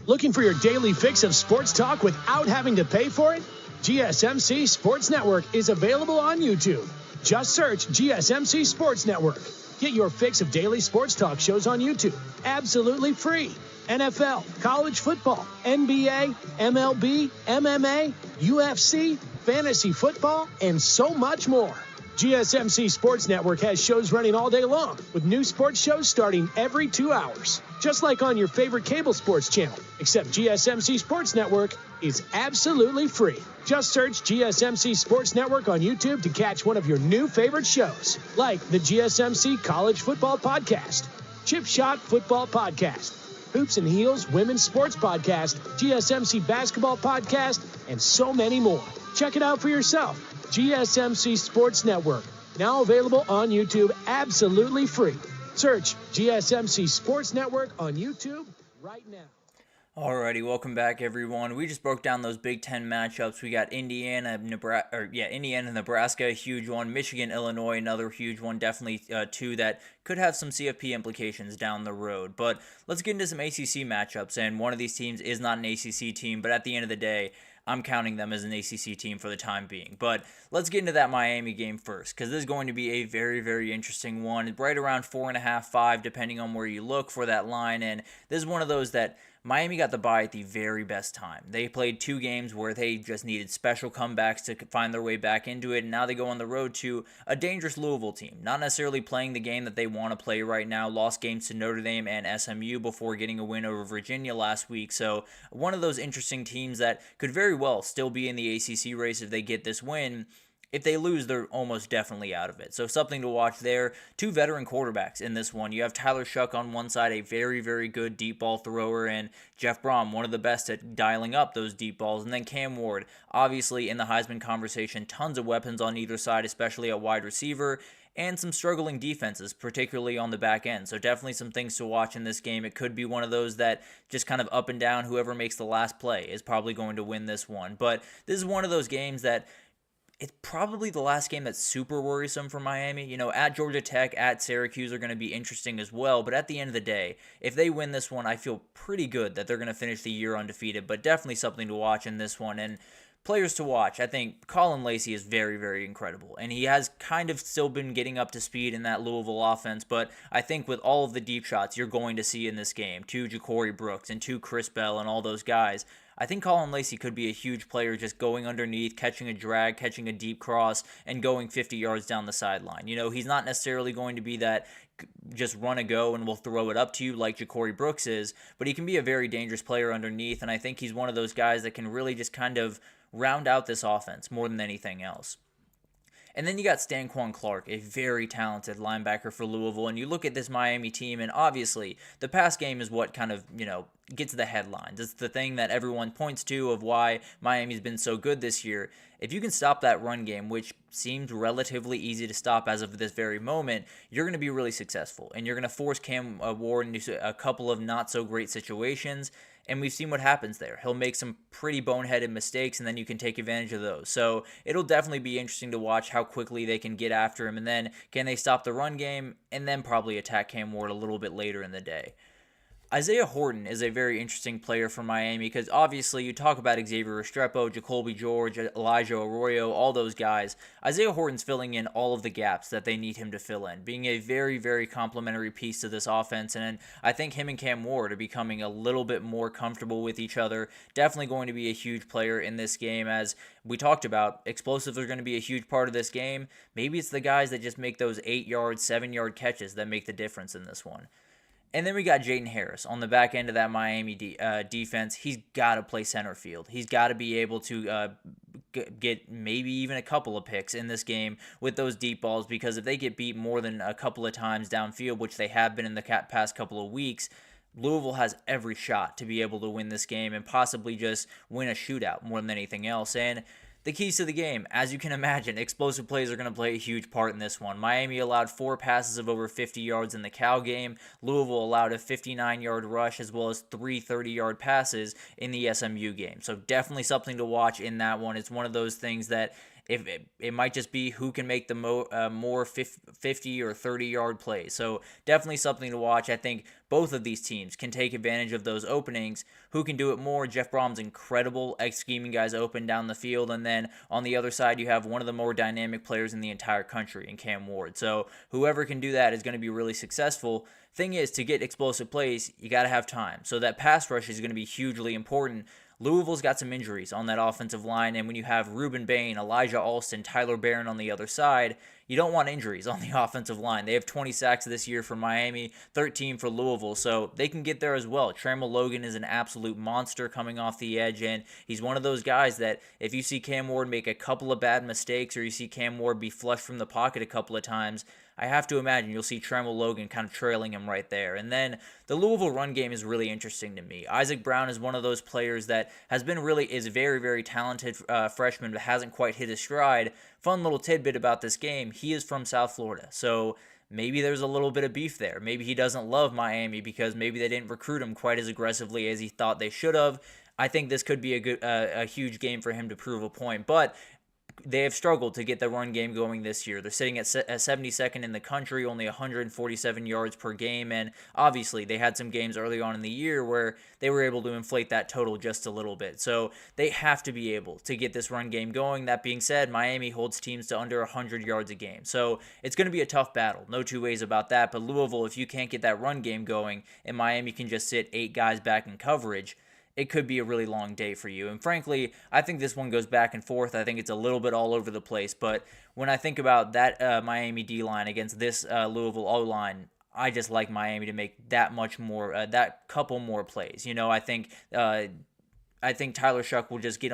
Looking for your daily fix of sports talk without having to pay for it? GSMC Sports Network is available on YouTube. Just search GSMC Sports Network. Get your fix of daily sports talk shows on YouTube, absolutely free. NFL, college football, NBA, MLB, MMA, UFC, fantasy football, and so much more. GSMC Sports Network has shows running all day long, with new sports shows starting every 2 hours. Just like on your favorite cable sports channel, except GSMC Sports Network is absolutely free. Just search GSMC Sports Network on YouTube to catch one of your new favorite shows, like the GSMC College Football Podcast, Chip Shot Football Podcast, Hoops and Heels Women's Sports Podcast, GSMC Basketball Podcast, and so many more. Check it out for yourself. GSMC Sports Network, now available on YouTube absolutely free. Search GSMC Sports Network on YouTube right now. Alrighty, welcome back, everyone. We just broke down those Big Ten matchups. We got Indiana-Nebraska, a huge one. Michigan-Illinois, another huge one. Definitely two that could have some CFP implications down the road. But let's get into some ACC matchups. And one of these teams is not an ACC team, but at the end of the day, I'm counting them as an ACC team for the time being. But let's get into that Miami game first, because this is going to be a very, very interesting one. Right around 4.5, 5, depending on where you look for that line. And this is one of those that Miami got the bye at the very best time. They played 2 games where they just needed special comebacks to find their way back into it, and now they go on the road to a dangerous Louisville team. Not necessarily playing the game that they want to play right now. Lost games to Notre Dame and SMU before getting a win over Virginia last week. So one of those interesting teams that could very well still be in the ACC race if they get this win. If they lose, they're almost definitely out of it. So something to watch there. 2 veteran quarterbacks in this one. You have Tyler Shuck on one side, a very, very good deep ball thrower, and Jeff Brom, one of the best at dialing up those deep balls. And then Cam Ward, obviously in the Heisman conversation, tons of weapons on either side, especially at wide receiver, and some struggling defenses, particularly on the back end. So definitely some things to watch in this game. It could be one of those that just kind of up and down, whoever makes the last play is probably going to win this one. But this is one of those games that it's probably the last game that's super worrisome for Miami. You know, at Georgia Tech, at Syracuse are going to be interesting as well. But at the end of the day, if they win this one, I feel pretty good that they're going to finish the year undefeated. But definitely something to watch in this one. And players to watch, I think Colin Lacey is very, very incredible. And he has kind of still been getting up to speed in that Louisville offense. But I think with all of the deep shots you're going to see in this game, to Ja'Cory Brooks and to Chris Bell and all those guys, I think Colin Lacey could be a huge player just going underneath, catching a drag, catching a deep cross, and going 50 yards down the sideline. You know, he's not necessarily going to be that just run a go and will throw it up to you like Ja'Cory Brooks is, but he can be a very dangerous player underneath, and I think he's one of those guys that can really just kind of round out this offense more than anything else. And then you got Stanquan Clark, a very talented linebacker for Louisville. And you look at this Miami team, and obviously the pass game is what kind of, gets the headlines. It's the thing that everyone points to of why Miami's been so good this year. If you can stop that run game, which seems relatively easy to stop as of this very moment, you're going to be really successful. And you're going to force Cam Ward into a couple of not-so-great situations. And we've seen what happens there. He'll make some pretty boneheaded mistakes, and then you can take advantage of those. So it'll definitely be interesting to watch how quickly they can get after him, and then can they stop the run game, and then probably attack Cam Ward a little bit later in the day. Isaiah Horton is a very interesting player for Miami because obviously you talk about Xavier Restrepo, Jacoby George, Elijah Arroyo, all those guys. Isaiah Horton's filling in all of the gaps that they need him to fill in, being a very, very complimentary piece to this offense. And I think him and Cam Ward are becoming a little bit more comfortable with each other. Definitely going to be a huge player in this game. As we talked about, explosives are going to be a huge part of this game. Maybe it's the guys that just make those 8-yard, 7-yard catches that make the difference in this one. And then we got Jaden Harris on the back end of that Miami defense. He's got to play center field. He's got to be able to get maybe even a couple of picks in this game with those deep balls, because if they get beat more than a couple of times downfield, which they have been in the past couple of weeks, Louisville has every shot to be able to win this game and possibly just win a shootout more than anything else. And the keys to the game, as you can imagine, explosive plays are going to play a huge part in this one. Miami allowed 4 passes of over 50 yards in the Cal game. Louisville allowed a 59-yard rush as well as 3 30-yard passes in the SMU game. So definitely something to watch in that one. It's one of those things that if it might just be who can make the more 50 or 30-yard plays. So definitely something to watch. I think both of these teams can take advantage of those openings. Who can do it more? Jeff Brom's incredible at scheming guys open down the field, and then on the other side you have one of the more dynamic players in the entire country in Cam Ward. So whoever can do that is going to be really successful. Thing is, to get explosive plays, you got to have time. So that pass rush is going to be hugely important. Louisville's got some injuries on that offensive line, and when you have Reuben Bain, Elijah Alston, Tyler Barron on the other side, you don't want injuries on the offensive line. They have 20 sacks this year for Miami, 13 for Louisville, so they can get there as well. Trammell Logan is an absolute monster coming off the edge, and he's one of those guys that if you see Cam Ward make a couple of bad mistakes or you see Cam Ward be flushed from the pocket a couple of times, I have to imagine you'll see Trammell Logan kind of trailing him right there. And then the Louisville run game is really interesting to me. Isaac Brown is one of those players that is very, very talented freshman, but hasn't quite hit his stride. Fun little tidbit about this game, he is from South Florida. So maybe there's a little bit of beef there. Maybe he doesn't love Miami because maybe they didn't recruit him quite as aggressively as he thought they should have. I think this could be a huge game for him to prove a point. But they have struggled to get the run game going this year. They're sitting at 72nd in the country, only 147 yards per game, and obviously they had some games early on in the year where they were able to inflate that total just a little bit. So they have to be able to get this run game going. That being said, Miami holds teams to under 100 yards a game. So it's going to be a tough battle, no two ways about that. But Louisville, if you can't get that run game going and Miami can just sit 8 guys back in coverage, it could be a really long day for you. And frankly, I think this one goes back and forth. I think it's a little bit all over the place. But when I think about that Miami D-line against this Louisville O-line, I just like Miami to make that much more, that couple more plays. You know, I think Tyler Shuck will just get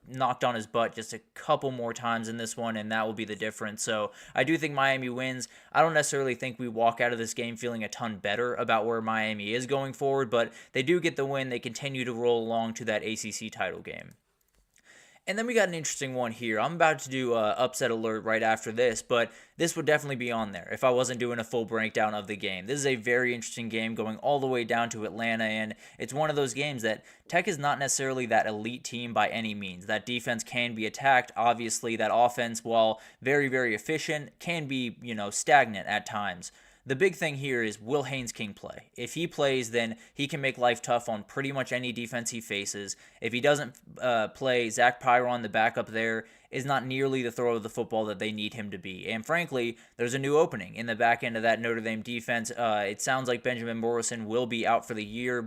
knocked on his butt just a couple more times in this one, and that will be the difference. So I do think Miami wins. I don't necessarily think we walk out of this game feeling a ton better about where Miami is going forward, but they do get the win. They continue to roll along to that ACC title game. And then we got an interesting one here. I'm about to do upset alert right after this, but this would definitely be on there if I wasn't doing a full breakdown of the game. This is a very interesting game going all the way down to Atlanta, and it's one of those games that Tech is not necessarily that elite team by any means. That defense can be attacked. Obviously, that offense, while very, very efficient, can be, stagnant at times. The big thing here is, will Haynes King play? If he plays, then he can make life tough on pretty much any defense he faces. If he doesn't play, Zach Pyron, the backup there, is not nearly the thrower of the football that they need him to be. And frankly, there's a new opening in the back end of that Notre Dame defense. It sounds like Benjamin Morrison will be out for the year,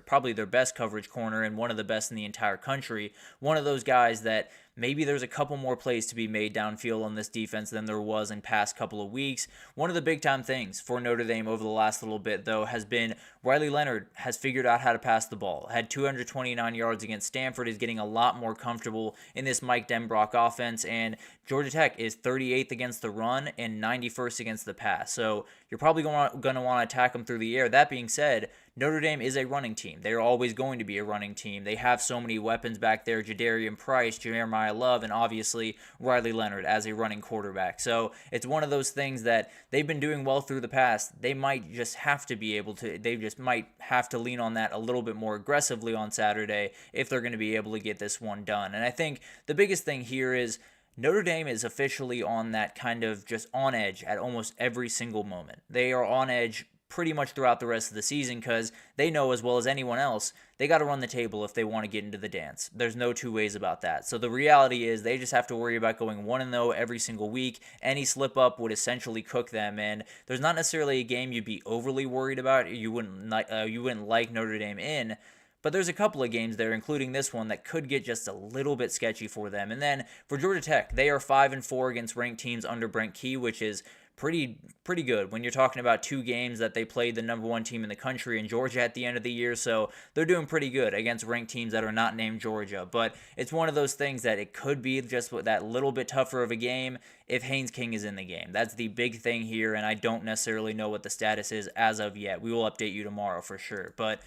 probably their best coverage corner and one of the best in the entire country. One of those guys that maybe there's a couple more plays to be made downfield on this defense than there was in past couple of weeks. One of the big-time things for Notre Dame over the last little bit, though, has been Riley Leonard has figured out how to pass the ball. Had 229 yards against Stanford, is getting a lot more comfortable in this Mike Denbrock offense, and Georgia Tech is 38th against the run and 91st against the pass. So you're probably going to want to attack them through the air. That being said, Notre Dame is a running team. They're always going to be a running team. They have so many weapons back there, Jadarian Price, Jeremiah Love, and obviously Riley Leonard as a running quarterback. So it's one of those things that they've been doing well through the past. They might just have to lean on that a little bit more aggressively on Saturday if they're going to be able to get this one done. And I think the biggest thing here is Notre Dame is officially on that kind of just on edge at almost every single moment. They are on edge pretty much throughout the rest of the season because they know as well as anyone else they got to run the table if they want to get into the dance. There's no two ways about that. So the reality is they just have to worry about going 1-0 every single week. Any slip up would essentially cook them, and there's not necessarily a game you'd be overly worried about. You wouldn't like Notre Dame in. But there's a couple of games there, including this one, that could get just a little bit sketchy for them. And then for Georgia Tech, they are 5-4 against ranked teams under Brent Key, which is pretty good when you're talking about 2 games that they played the number 1 team in the country in Georgia at the end of the year. So they're doing pretty good against ranked teams that are not named Georgia. But it's one of those things that it could be just that little bit tougher of a game if Haynes King is in the game. That's the big thing here, and I don't necessarily know what the status is as of yet. We will update you tomorrow for sure. But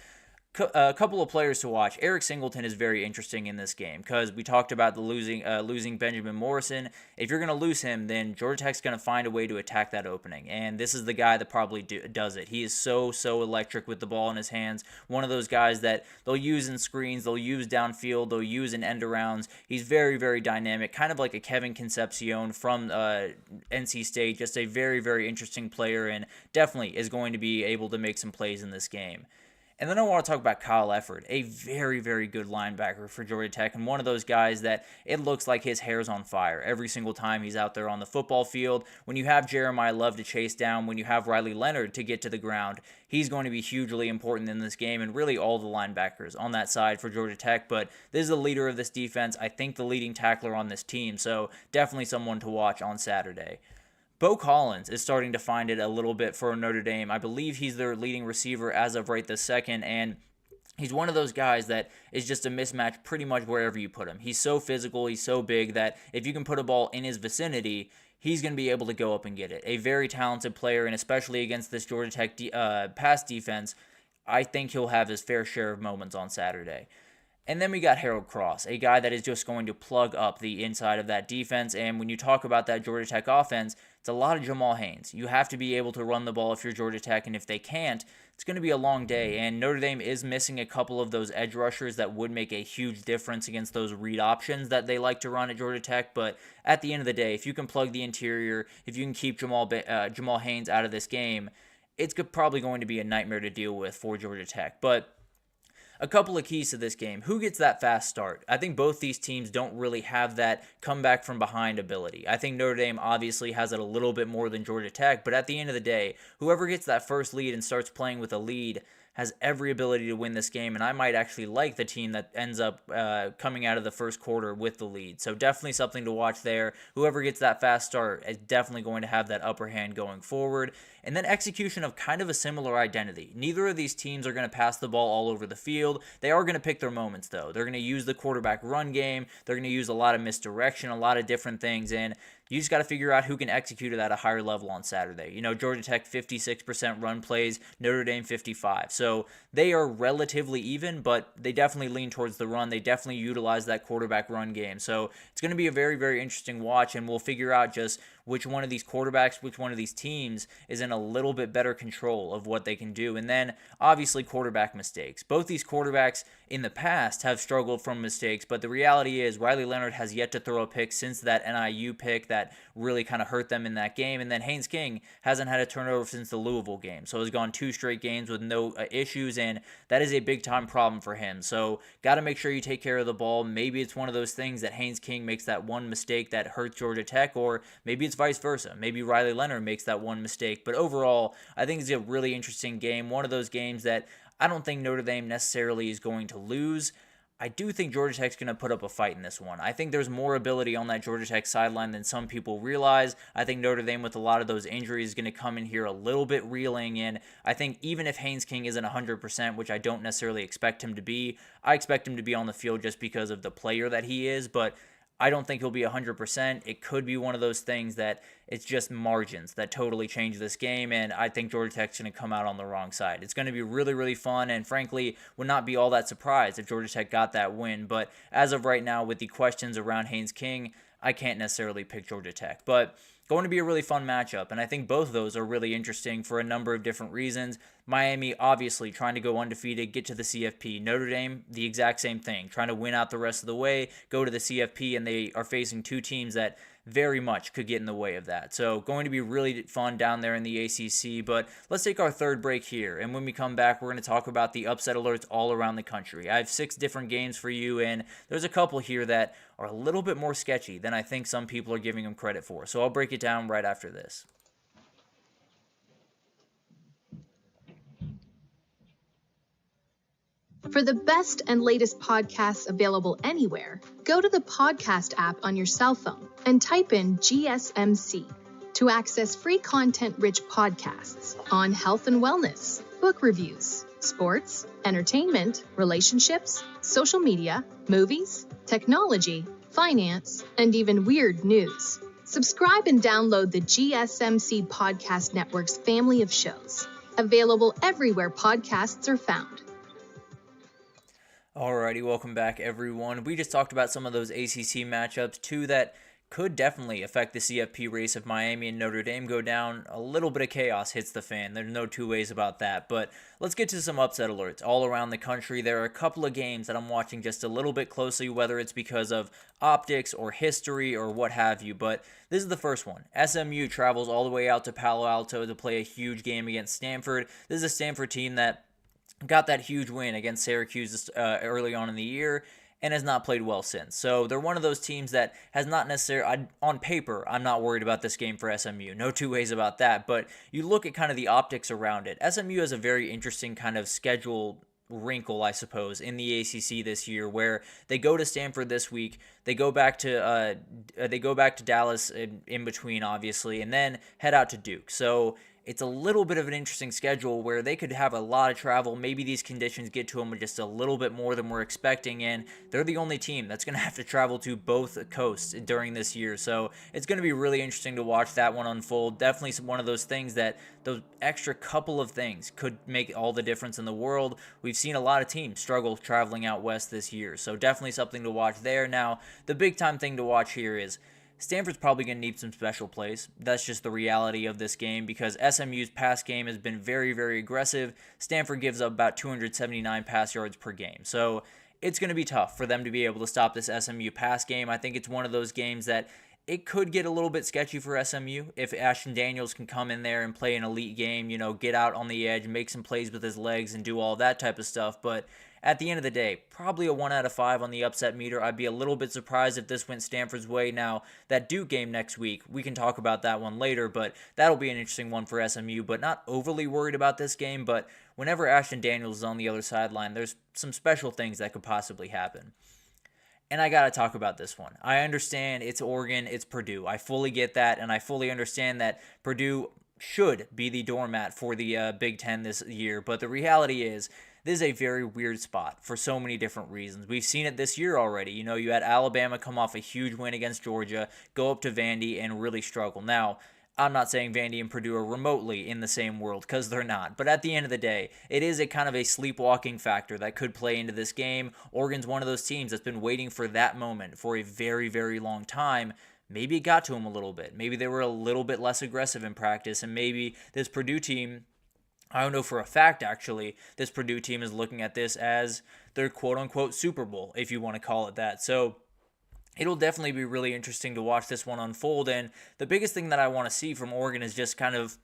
A couple of players to watch. Eric Singleton is very interesting in this game because we talked about the losing Benjamin Morrison. If you're going to lose him, then Georgia Tech's going to find a way to attack that opening, and this is the guy that probably does it. He is so electric with the ball in his hands. One of those guys that they'll use in screens, they'll use downfield, they'll use in end arounds. He's very dynamic, kind of like a Kevin Concepcion from NC State. Just a very interesting player, and definitely is going to be able to make some plays in this game. And then I want to talk about Kyle Efford, a very good linebacker for Georgia Tech, and one of those guys that it looks like his hair's on fire every single time he's out there on the football field. When you have Jeremiah Love to chase down, when you have Riley Leonard to get to the ground, he's going to be hugely important in this game, and really all the linebackers on that side for Georgia Tech. But this is the leader of this defense, I think the leading tackler on this team, so definitely someone to watch on Saturday. Bo Collins is starting to find it a little bit for Notre Dame. I believe he's their leading receiver as of right this second, and he's one of those guys that is just a mismatch pretty much wherever you put him. He's so physical, he's so big that if you can put a ball in his vicinity, he's going to be able to go up and get it. A very talented player, and especially against this Georgia Tech pass defense, I think he'll have his fair share of moments on Saturday. And then we got Harold Cross, a guy that is just going to plug up the inside of that defense. And when you talk about that Georgia Tech offense, it's a lot of Jamal Haynes. You have to be able to run the ball if you're Georgia Tech, and if they can't, it's going to be a long day. And Notre Dame is missing a couple of those edge rushers that would make a huge difference against those read options that they like to run at Georgia Tech. But at the end of the day, if you can plug the interior, if you can keep Jamal Haynes out of this game, it's probably going to be a nightmare to deal with for Georgia Tech. But a couple of keys to this game. Who gets that fast start? I think both these teams don't really have that comeback from behind ability. I think Notre Dame obviously has it a little bit more than Georgia Tech, but at the end of the day, whoever gets that first lead and starts playing with a lead has every ability to win this game, and I might actually like the team that ends up coming out of the first quarter with the lead. So definitely something to watch there. Whoever gets that fast start is definitely going to have that upper hand going forward. And then execution of kind of a similar identity. Neither of these teams are going to pass the ball all over the field. They are going to pick their moments, though. They're going to use the quarterback run game. They're going to use a lot of misdirection, a lot of different things, and you just got to figure out who can execute it at a higher level on Saturday. You know, Georgia Tech 56% run plays, Notre Dame 55%. So they are relatively even, but they definitely lean towards the run. They definitely utilize that quarterback run game. So it's going to be a very interesting watch, and we'll figure out just which one of these quarterbacks, which one of these teams is in a little bit better control of what they can do. And then, obviously, quarterback mistakes. Both these quarterbacks in the past have struggled from mistakes, but the reality is Riley Leonard has yet to throw a pick since that NIU pick that really kind of hurt them in that game. And then Haynes King hasn't had a turnover since the Louisville game. So he's gone 2 straight games with no issues, and that is a big-time problem for him. So got to make sure you take care of the ball. Maybe it's one of those things that Haynes King makes that one mistake that hurts Georgia Tech, or maybe it's vice versa. Maybe Riley Leonard makes that one mistake. But overall, I think it's a really interesting game. One of those games that I don't think Notre Dame necessarily is going to lose. I do think Georgia Tech's going to put up a fight in this one. I think there's more ability on that Georgia Tech sideline than some people realize. I think Notre Dame, with a lot of those injuries, is going to come in here a little bit reeling. And I think even if Haynes King isn't 100%, which I don't necessarily expect him to be, I expect him to be on the field just because of the player that he is. But I don't think he'll be 100%. It could be one of those things that it's just margins that totally change this game, and I think Georgia Tech's going to come out on the wrong side. It's going to be really fun, and frankly, would not be all that surprised if Georgia Tech got that win. But as of right now, with the questions around Haynes King, I can't necessarily pick Georgia Tech. But going to be a really fun matchup, and I think both of those are really interesting for a number of different reasons. Miami, obviously, trying to go undefeated, get to the CFP. Notre Dame, the exact same thing, trying to win out the rest of the way, go to the CFP, and they are facing 2 teams that very much could get in the way of that. So going to be really fun down there in the ACC, but let's take our third break here, and when we come back, we're going to talk about the upset alerts all around the country. I have 6 different games for you, and there's a couple here that are a little bit more sketchy than I think some people are giving them credit for. So I'll break it down right after this. For the best and latest podcasts available anywhere, go to the podcast app on your cell phone and type in GSMC to access free content-rich podcasts on health and wellness, book reviews, sports, entertainment, relationships, social media, movies, technology, finance, and even weird news. Subscribe and download the GSMC Podcast Network's family of shows, available everywhere podcasts are found. Alrighty, welcome back everyone. We just talked about some of those ACC matchups, two that could definitely affect the CFP race. If Miami and Notre Dame go down, a little bit of chaos hits the fan. There's no two ways about that. But let's get to some upset alerts all around the country. There are a couple of games that I'm watching just a little bit closely, whether it's because of optics or history or what have you. But this is the first one. SMU travels all the way out to Palo Alto to play a huge game against Stanford. This is a Stanford team that got that huge win against Syracuse early on in the year and has not played well since. So they're one of those teams that has not necessarily, on paper, I'm not worried about this game for SMU. No two ways about that. But you look at kind of the optics around it. SMU has a very interesting kind of schedule wrinkle, I suppose, in the ACC this year, where they go to Stanford this week, they go back to Dallas in between, obviously, and then head out to Duke. So it's a little bit of an interesting schedule where they could have a lot of travel. Maybe these conditions get to them just a little bit more than we're expecting, and they're the only team that's going to have to travel to both coasts during this year. So it's going to be really interesting to watch that one unfold. Definitely one of those things that those extra couple of things could make all the difference in the world. We've seen a lot of teams struggle traveling out west this year, so definitely something to watch there. Now, the big time thing to watch here is Stanford's probably going to need some special plays. That's just the reality of this game because SMU's pass game has been very, very aggressive. Stanford gives up about 279 pass yards per game. So it's going to be tough for them to be able to stop this SMU pass game. I think it's one of those games that it could get a little bit sketchy for SMU if Ashton Daniels can come in there and play an elite game, get out on the edge, make some plays with his legs and do all that type of stuff. But at the end of the day, probably a 1 out of 5 on the upset meter. I'd be a little bit surprised if this went Stanford's way. Now, that Duke game next week, we can talk about that one later, but that'll be an interesting one for SMU, but not overly worried about this game. But whenever Ashton Daniels is on the other sideline, there's some special things that could possibly happen. And I got to talk about this one. I understand it's Oregon, it's Purdue. I fully get that, and I fully understand that Purdue should be the doormat for the Big Ten this year. But the reality is, this is a very weird spot for so many different reasons. We've seen it this year already. You had Alabama come off a huge win against Georgia, go up to Vandy, and really struggle. Now, I'm not saying Vandy and Purdue are remotely in the same world, because they're not. But at the end of the day, it is a kind of a sleepwalking factor that could play into this game. Oregon's one of those teams that's been waiting for that moment for a very, very long time. Maybe it got to them a little bit. Maybe they were a little bit less aggressive in practice, and maybe this Purdue team, I don't know for a fact, actually, this Purdue team is looking at this as their quote-unquote Super Bowl, if you want to call it that. So it'll definitely be really interesting to watch this one unfold, and the biggest thing that I want to see from Oregon is just kind of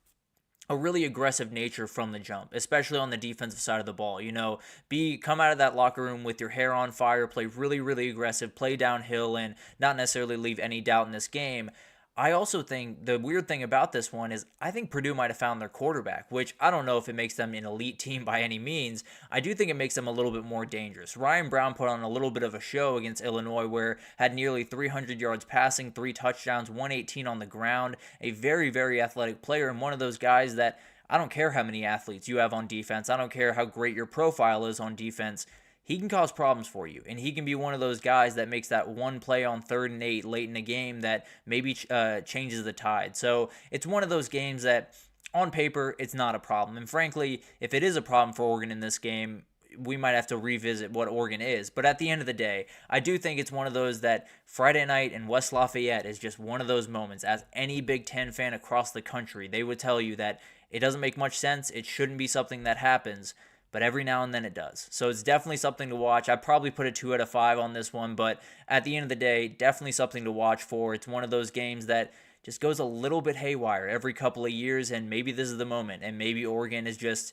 a really aggressive nature from the jump, especially on the defensive side of the ball. Come out of that locker room with your hair on fire, play really, really aggressive, play downhill, and not necessarily leave any doubt in this game. I also think the weird thing about this one is I think Purdue might have found their quarterback, which I don't know if it makes them an elite team by any means. I do think it makes them a little bit more dangerous. Ryan Brown put on a little bit of a show against Illinois where had nearly 300 yards passing, 3 touchdowns, 118 on the ground, a very, very athletic player, and one of those guys that I don't care how many athletes you have on defense. I don't care how great your profile is on defense. He can cause problems for you, and he can be one of those guys that makes that one play on 3rd and 8 late in a game that maybe changes the tide. So it's one of those games that, on paper, it's not a problem. And frankly, if it is a problem for Oregon in this game, we might have to revisit what Oregon is. But at the end of the day, I do think it's one of those that Friday night in West Lafayette is just one of those moments. As any Big Ten fan across the country, they would tell you that it doesn't make much sense. It shouldn't be something that happens. But every now and then it does. So it's definitely something to watch. I'd probably put a 2 out of 5 on this one, but at the end of the day, definitely something to watch for. It's one of those games that just goes a little bit haywire every couple of years, and maybe this is the moment, and maybe Oregon is just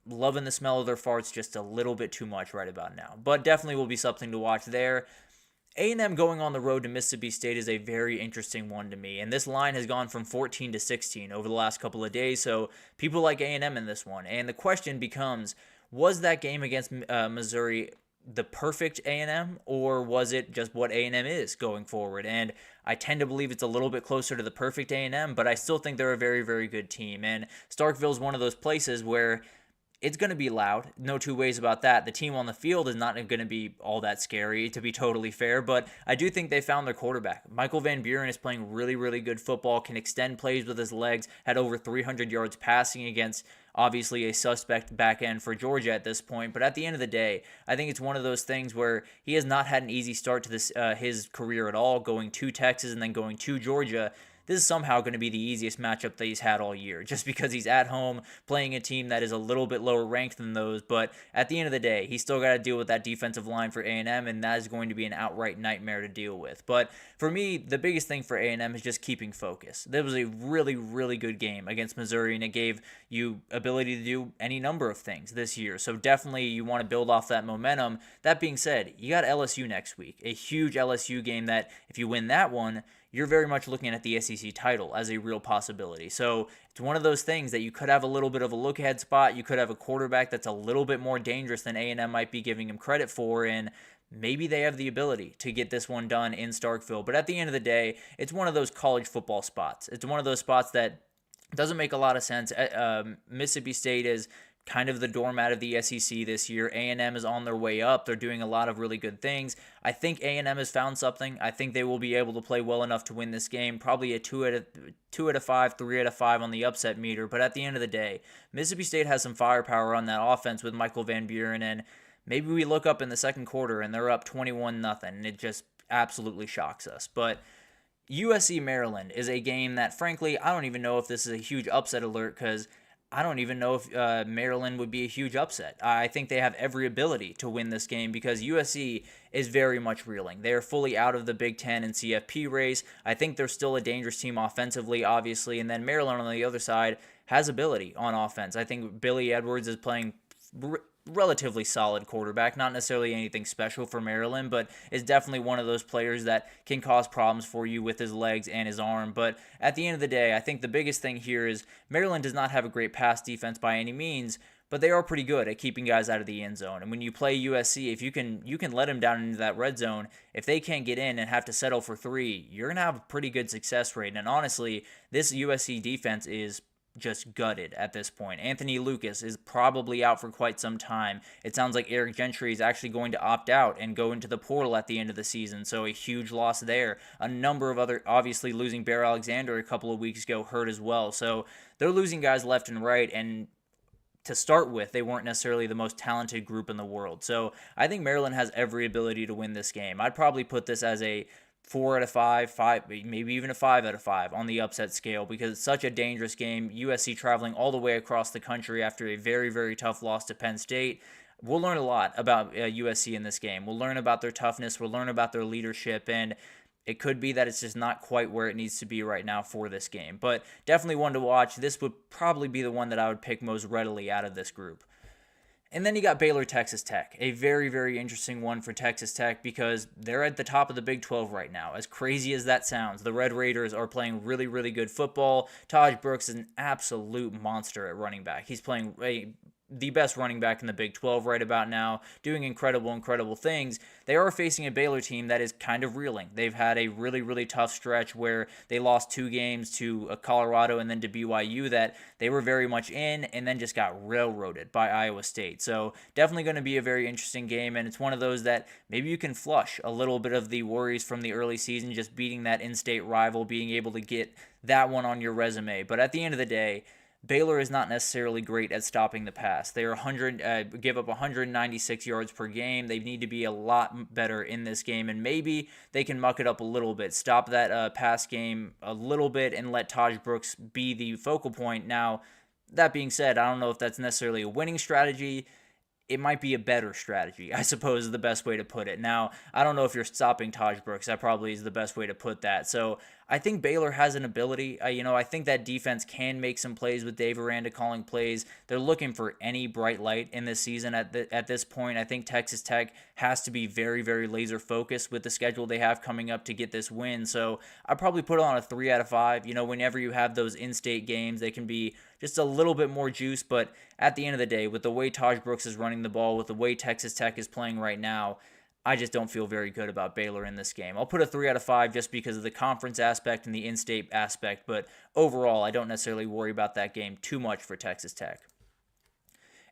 loving the smell of their farts just a little bit too much right about now. But definitely will be something to watch there. A&M going on the road to Mississippi State is a very interesting one to me, and this line has gone from 14 to 16 over the last couple of days, so people like A&M in this one. And the question becomes, was that game against Missouri the perfect A&M, or was it just what A&M is going forward? And I tend to believe it's a little bit closer to the perfect A&M, but I still think they're a very, very good team. And Starkville's one of those places where it's going to be loud. No two ways about that. The team on the field is not going to be all that scary, to be totally fair, but I do think they found their quarterback. Michael Van Buren is playing really, really good football, can extend plays with his legs, had over 300 yards passing against obviously a suspect back end for Georgia at this point. But at the end of the day, I think it's one of those things where he has not had an easy start to this his career at all, going to Texas and then going to Georgia. This is somehow going to be the easiest matchup that he's had all year, just because he's at home playing a team that is a little bit lower ranked than those. But at the end of the day, he's still got to deal with that defensive line for A&M, and that is going to be an outright nightmare to deal with. But for me, the biggest thing for A&M is just keeping focus. There was a really, really good game against Missouri, and it gave you ability to do any number of things this year. So definitely you want to build off that momentum. That being said, you got LSU next week, a huge LSU game that if you win that one, you're very much looking at the SEC title as a real possibility. So it's one of those things that you could have a little bit of a look-ahead spot. You could have a quarterback that's a little bit more dangerous than A&M might be giving him credit for, and maybe they have the ability to get this one done in Starkville. But at the end of the day, it's one of those college football spots. It's one of those spots that doesn't make a lot of sense. Mississippi State is kind of the doormat of the SEC this year. A&M is on their way up. They're doing a lot of really good things. I think A&M has found something. I think they will be able to play well enough to win this game. Probably a 2 out of 5, 3 out of 5 on the upset meter. But at the end of the day, Mississippi State has some firepower on that offense with Michael Van Buren, and maybe we look up in the second quarter and they're up 21-0, and it just absolutely shocks us. But USC Maryland is a game that, frankly, I don't even know if this is a huge upset alert, because I don't even know if Maryland would be a huge upset. I think they have every ability to win this game because USC is very much reeling. They are fully out of the Big Ten and CFP race. I think they're still a dangerous team offensively, obviously, and then Maryland on the other side has ability on offense. I think Billy Edwards is playing relatively solid quarterback, not necessarily anything special for Maryland, but is definitely one of those players that can cause problems for you with his legs and his arm. But at the end of the day, I think the biggest thing here is Maryland does not have a great pass defense by any means, but they are pretty good at keeping guys out of the end zone. And when you play USC, if you can let them down into that red zone, if they can't get in and have to settle for 3, you're going to have a pretty good success rate. And honestly, this USC defense is just gutted at this point. Anthony Lucas is probably out for quite some time. It sounds like Eric Gentry is actually going to opt out and go into the portal at the end of the season, so a huge loss there. A number of other, obviously losing Bear Alexander a couple of weeks ago, hurt as well. So they're losing guys left and right, and to start with, they weren't necessarily the most talented group in the world. So I think Maryland has every ability to win this game. I'd probably put this as a 4 out of 5, maybe even a 5 out of 5 on the upset scale, because it's such a dangerous game. USC traveling all the way across the country after a very, very tough loss to Penn State. We'll learn a lot about USC in this game. We'll learn about their toughness. We'll learn about their leadership, and it could be that it's just not quite where it needs to be right now for this game. But definitely one to watch. This would probably be the one that I would pick most readily out of this group. And then you got Baylor, Texas Tech, a very, very interesting one for Texas Tech because they're at the top of the Big 12 right now. As crazy as that sounds, the Red Raiders are playing really, really good football. Taj Brooks is an absolute monster at running back. He's playing the best running back in the Big 12 right about now, doing incredible things. They are facing a Baylor team that is kind of reeling. They've had a really, really tough stretch where they lost 2 games to Colorado and then to BYU that they were very much in and then just got railroaded by Iowa State. So definitely going to be a very interesting game, and it's one of those that maybe you can flush a little bit of the worries from the early season, just beating that in-state rival, being able to get that one on your resume. But at the end of the day, Baylor is not necessarily great at stopping the pass. They are give up 196 yards per game. They need to be a lot better in this game, and maybe they can muck it up a little bit, stop that pass game a little bit, and let Taj Brooks be the focal point. Now, that being said, I don't know if that's necessarily a winning strategy. It might be a better strategy, I suppose is the best way to put it. Now, I don't know if you're stopping Taj Brooks. That probably is the best way to put that. So I think Baylor has an ability. I think that defense can make some plays with Dave Aranda calling plays. They're looking for any bright light in this season at this point. I think Texas Tech has to be very, very laser focused with the schedule they have coming up to get this win. So I'd probably put it on a 3 out of 5. Whenever you have those in-state games, they can be just a little bit more juice. But at the end of the day, with the way Taj Brooks is running the ball, with the way Texas Tech is playing right now, I just don't feel very good about Baylor in this game. I'll put a 3 out of 5 just because of the conference aspect and the in-state aspect, but overall, I don't necessarily worry about that game too much for Texas Tech.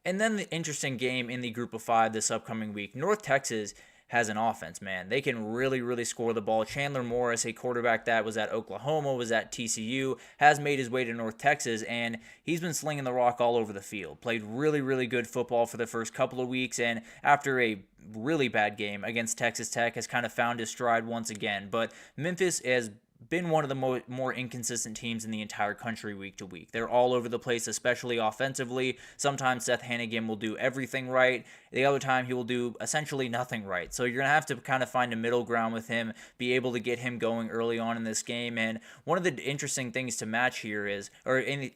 And then the interesting game in the group of 5 this upcoming week, North Texas has an offense, man. They can really, really score the ball. Chandler Morris, a quarterback that was at Oklahoma, was at TCU, has made his way to North Texas, and he's been slinging the rock all over the field. Played really, really good football for the first couple of weeks, and after a really bad game against Texas Tech, has kind of found his stride once again. But Memphis has been one of the more inconsistent teams in the entire country week to week. They're all over the place, especially offensively. Sometimes Seth Hannigan will do everything right. The other time he will do essentially nothing right. So you're going to have to kind of find a middle ground with him, be able to get him going early on in this game. And one of the interesting things to match here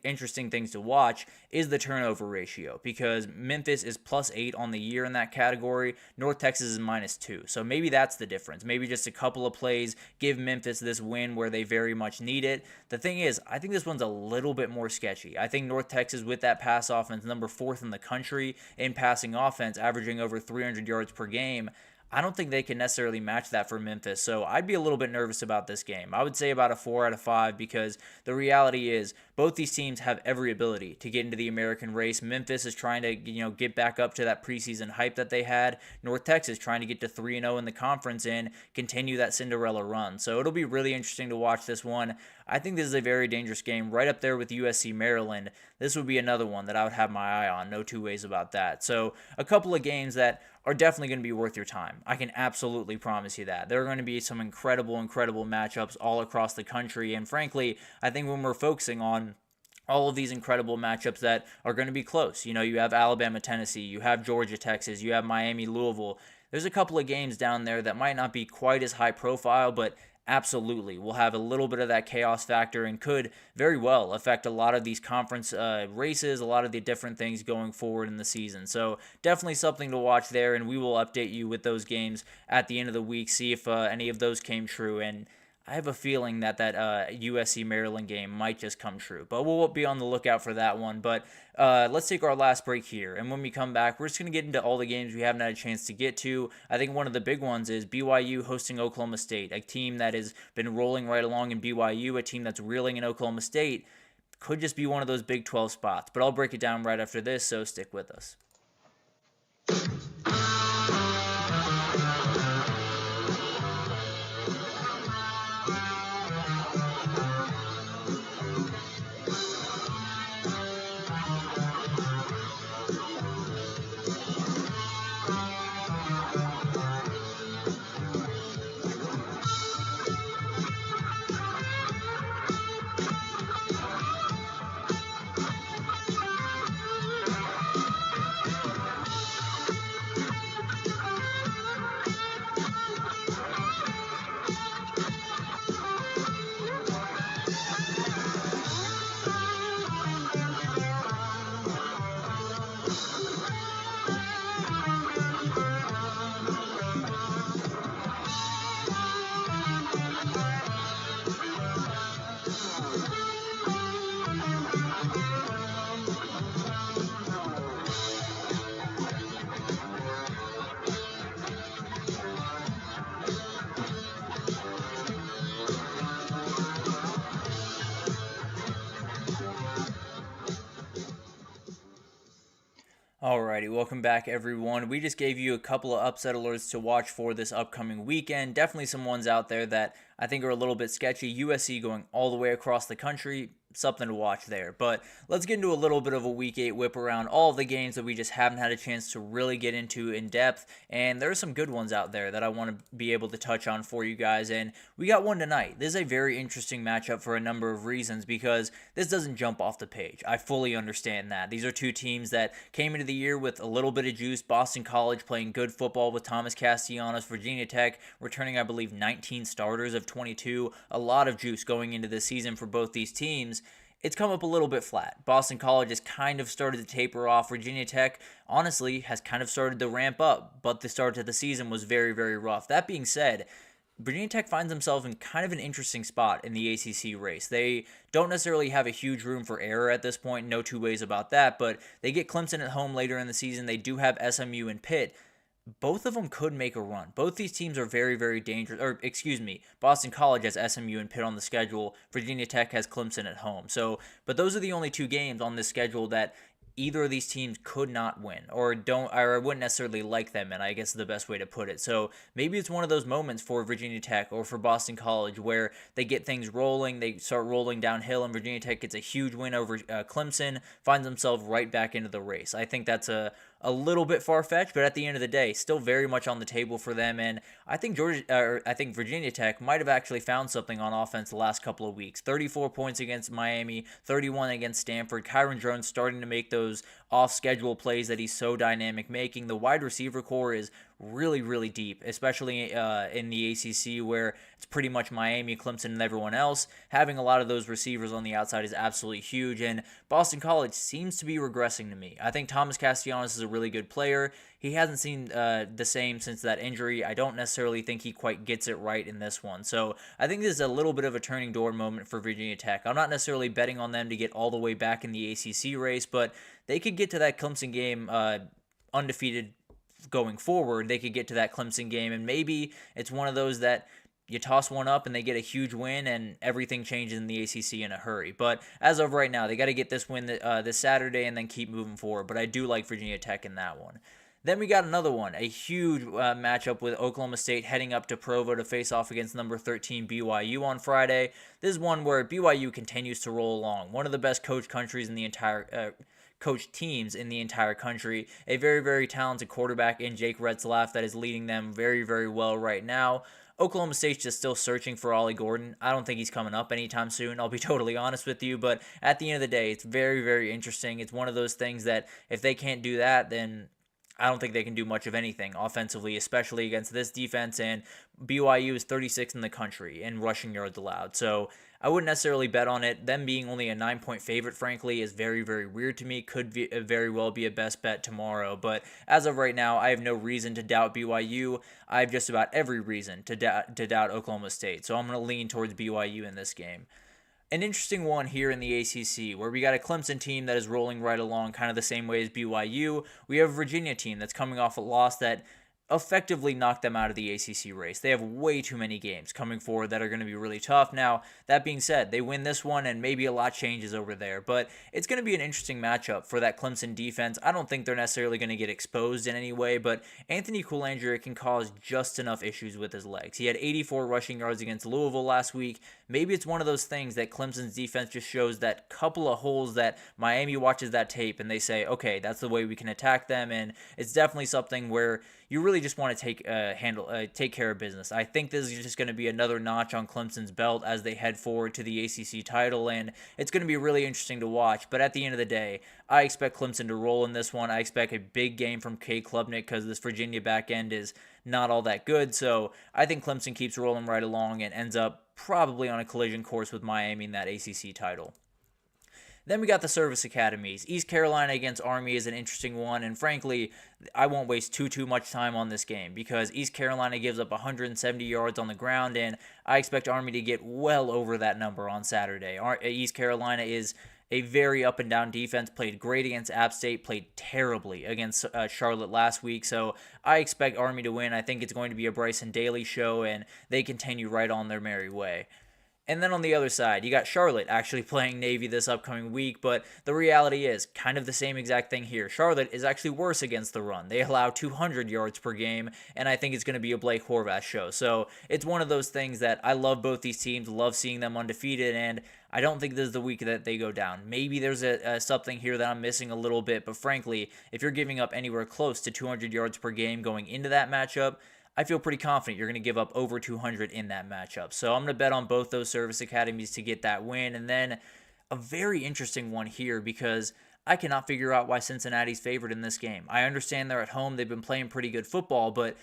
interesting things to watch is the turnover ratio, because Memphis is +8 on the year in that category. North Texas is -2. So maybe that's the difference. Maybe just a couple of plays give Memphis this win where they very much need it. The thing is, I think this one's a little bit more sketchy. I think North Texas, with that pass offense, number 4th in the country in passing offense, averaging over 300 yards per game, I don't think they can necessarily match that for Memphis. So I'd be a little bit nervous about this game. I would say about a 4 out of 5, because the reality is both these teams have every ability to get into the American race. Memphis is trying to, get back up to that preseason hype that they had. North Texas trying to get to 3-0 in the conference and continue that Cinderella run. So it'll be really interesting to watch this one. I think this is a very dangerous game, right up there with USC Maryland. This would be another one that I would have my eye on. No two ways about that. So a couple of games that are definitely going to be worth your time. I can absolutely promise you that. There are going to be some incredible matchups all across the country. And frankly, I think when we're focusing on all of these incredible matchups that are going to be close, you have Alabama, Tennessee, you have Georgia, Texas, you have Miami, Louisville. There's a couple of games down there that might not be quite as high profile, but absolutely will have a little bit of that chaos factor and could very well affect a lot of these conference races, a lot of the different things going forward in the season. So definitely something to watch there, and we will update you with those games at the end of the week, see if any of those came true. And I have a feeling that USC Maryland game might just come true, but we'll be on the lookout for that one. But let's take our last break here, and when we come back, we're just going to get into all the games we haven't had a chance to get to. I think one of the big ones is BYU hosting Oklahoma State, a team that has been rolling right along in BYU, a team that's reeling in Oklahoma State. Could just be one of those Big 12 spots, but I'll break it down right after this, so stick with us. Alrighty, welcome back everyone. We just gave you a couple of upset alerts to watch for this upcoming weekend. Definitely some ones out there that I think are a little bit sketchy. USC going all the way across the country, something to watch there. But let's get into a little bit of a Week 8 whip around all of the games that we just haven't had a chance to really get into in depth. And there are some good ones out there that I want to be able to touch on for you guys. And we got one tonight. This is a very interesting matchup for a number of reasons, because this doesn't jump off the page. I fully understand that. These are two teams that came into the year with a little bit of juice. Boston College playing good football with Thomas Castellanos. Virginia Tech returning, I believe, 19 starters of 22. A lot of juice going into this season for both these teams. It's come up a little bit flat. Boston College has kind of started to taper off. Virginia Tech, honestly, has kind of started to ramp up, but the start to the season was very, very rough. That being said, Virginia Tech finds themselves in kind of an interesting spot in the ACC race. They don't necessarily have a huge room for error at this point, no two ways about that, but they get Clemson at home later in the season. They do have SMU and Pitt. Both of them could make a run. Both these teams are very, very dangerous. Boston College has SMU and Pitt on the schedule. Virginia Tech has Clemson at home. But those are the only two games on this schedule that either of these teams could not win, or I wouldn't necessarily like them, and I guess is the best way to put it. So maybe it's one of those moments for Virginia Tech or for Boston College where they get things rolling, they start rolling downhill, and Virginia Tech gets a huge win over Clemson, finds themselves right back into the race. I think that's a little bit far-fetched, but at the end of the day, still very much on the table for them. And I think Virginia Tech might have actually found something on offense the last couple of weeks. 34 points against Miami, 31 against Stanford. Kyron Drones starting to make those off-schedule plays that he's so dynamic making. The wide receiver core is really, really deep, especially in the ACC where it's pretty much Miami, Clemson, and everyone else. Having a lot of those receivers on the outside is absolutely huge, and Boston College seems to be regressing to me. I think Thomas Castellanos is a really good player. He hasn't seen the same since that injury. I don't necessarily think he quite gets it right in this one. So I think this is a little bit of a turning door moment for Virginia Tech. I'm not necessarily betting on them to get all the way back in the ACC race, but they could get to that Clemson game undefeated going forward. They could get to that Clemson game, and maybe it's one of those that you toss one up and they get a huge win and everything changes in the ACC in a hurry. But as of right now, they got to get this win this Saturday and then keep moving forward. But I do like Virginia Tech in that one. Then we got another one, a huge matchup with Oklahoma State heading up to Provo to face off against number 13 BYU on Friday. This is one where BYU continues to roll along. One of the best coach teams in the entire country. A very, very talented quarterback in Jake Retzlaff that is leading them very, very well right now. Oklahoma State's just still searching for Ollie Gordon. I don't think he's coming up anytime soon, I'll be totally honest with you, but at the end of the day, it's very, very interesting. It's one of those things that if they can't do that, then I don't think they can do much of anything offensively, especially against this defense, and BYU is 36th in the country in rushing yards allowed. So I wouldn't necessarily bet on it. Them being only a 9-point favorite, frankly, is very, very weird to me. Could very well be a best bet tomorrow. But as of right now, I have no reason to doubt BYU. I have just about every reason to doubt Oklahoma State. So I'm going to lean towards BYU in this game. An interesting one here in the ACC where we got a Clemson team that is rolling right along kind of the same way as BYU. We have a Virginia team that's coming off a loss that effectively knocked them out of the ACC race. They have way too many games coming forward that are going to be really tough. Now, that being said, they win this one and maybe a lot changes over there, but it's going to be an interesting matchup for that Clemson defense. I don't think they're necessarily going to get exposed in any way, but Anthony Coulanger can cause just enough issues with his legs. He had 84 rushing yards against Louisville last week. Maybe it's one of those things that Clemson's defense just shows that couple of holes that Miami watches that tape and they say, okay, that's the way we can attack them, and it's definitely something where you really just want to take care of business. I think this is just going to be another notch on Clemson's belt as they head forward to the ACC title, and it's going to be really interesting to watch. But at the end of the day, I expect Clemson to roll in this one. I expect a big game from K. Klubnik because this Virginia back end is not all that good. So I think Clemson keeps rolling right along and ends up probably on a collision course with Miami in that ACC title. Then we got the service academies. East Carolina against Army is an interesting one, and frankly, I won't waste too much time on this game because East Carolina gives up 170 yards on the ground, and I expect Army to get well over that number on Saturday. East Carolina is a very up-and-down defense, played great against App State, played terribly against Charlotte last week, so I expect Army to win. I think it's going to be a Bryson Daly show, and they continue right on their merry way. And then on the other side, you got Charlotte actually playing Navy this upcoming week, but the reality is kind of the same exact thing here. Charlotte is actually worse against the run. They allow 200 yards per game, and I think it's going to be a Blake Horvath show. So it's one of those things that I love both these teams, love seeing them undefeated, and I don't think this is the week that they go down. Maybe there's something here that I'm missing a little bit, but frankly, if you're giving up anywhere close to 200 yards per game going into that matchup, I feel pretty confident you're going to give up over 200 in that matchup. So I'm going to bet on both those service academies to get that win. And then a very interesting one here because I cannot figure out why Cincinnati's favored in this game. I understand they're at home. They've been playing pretty good football, but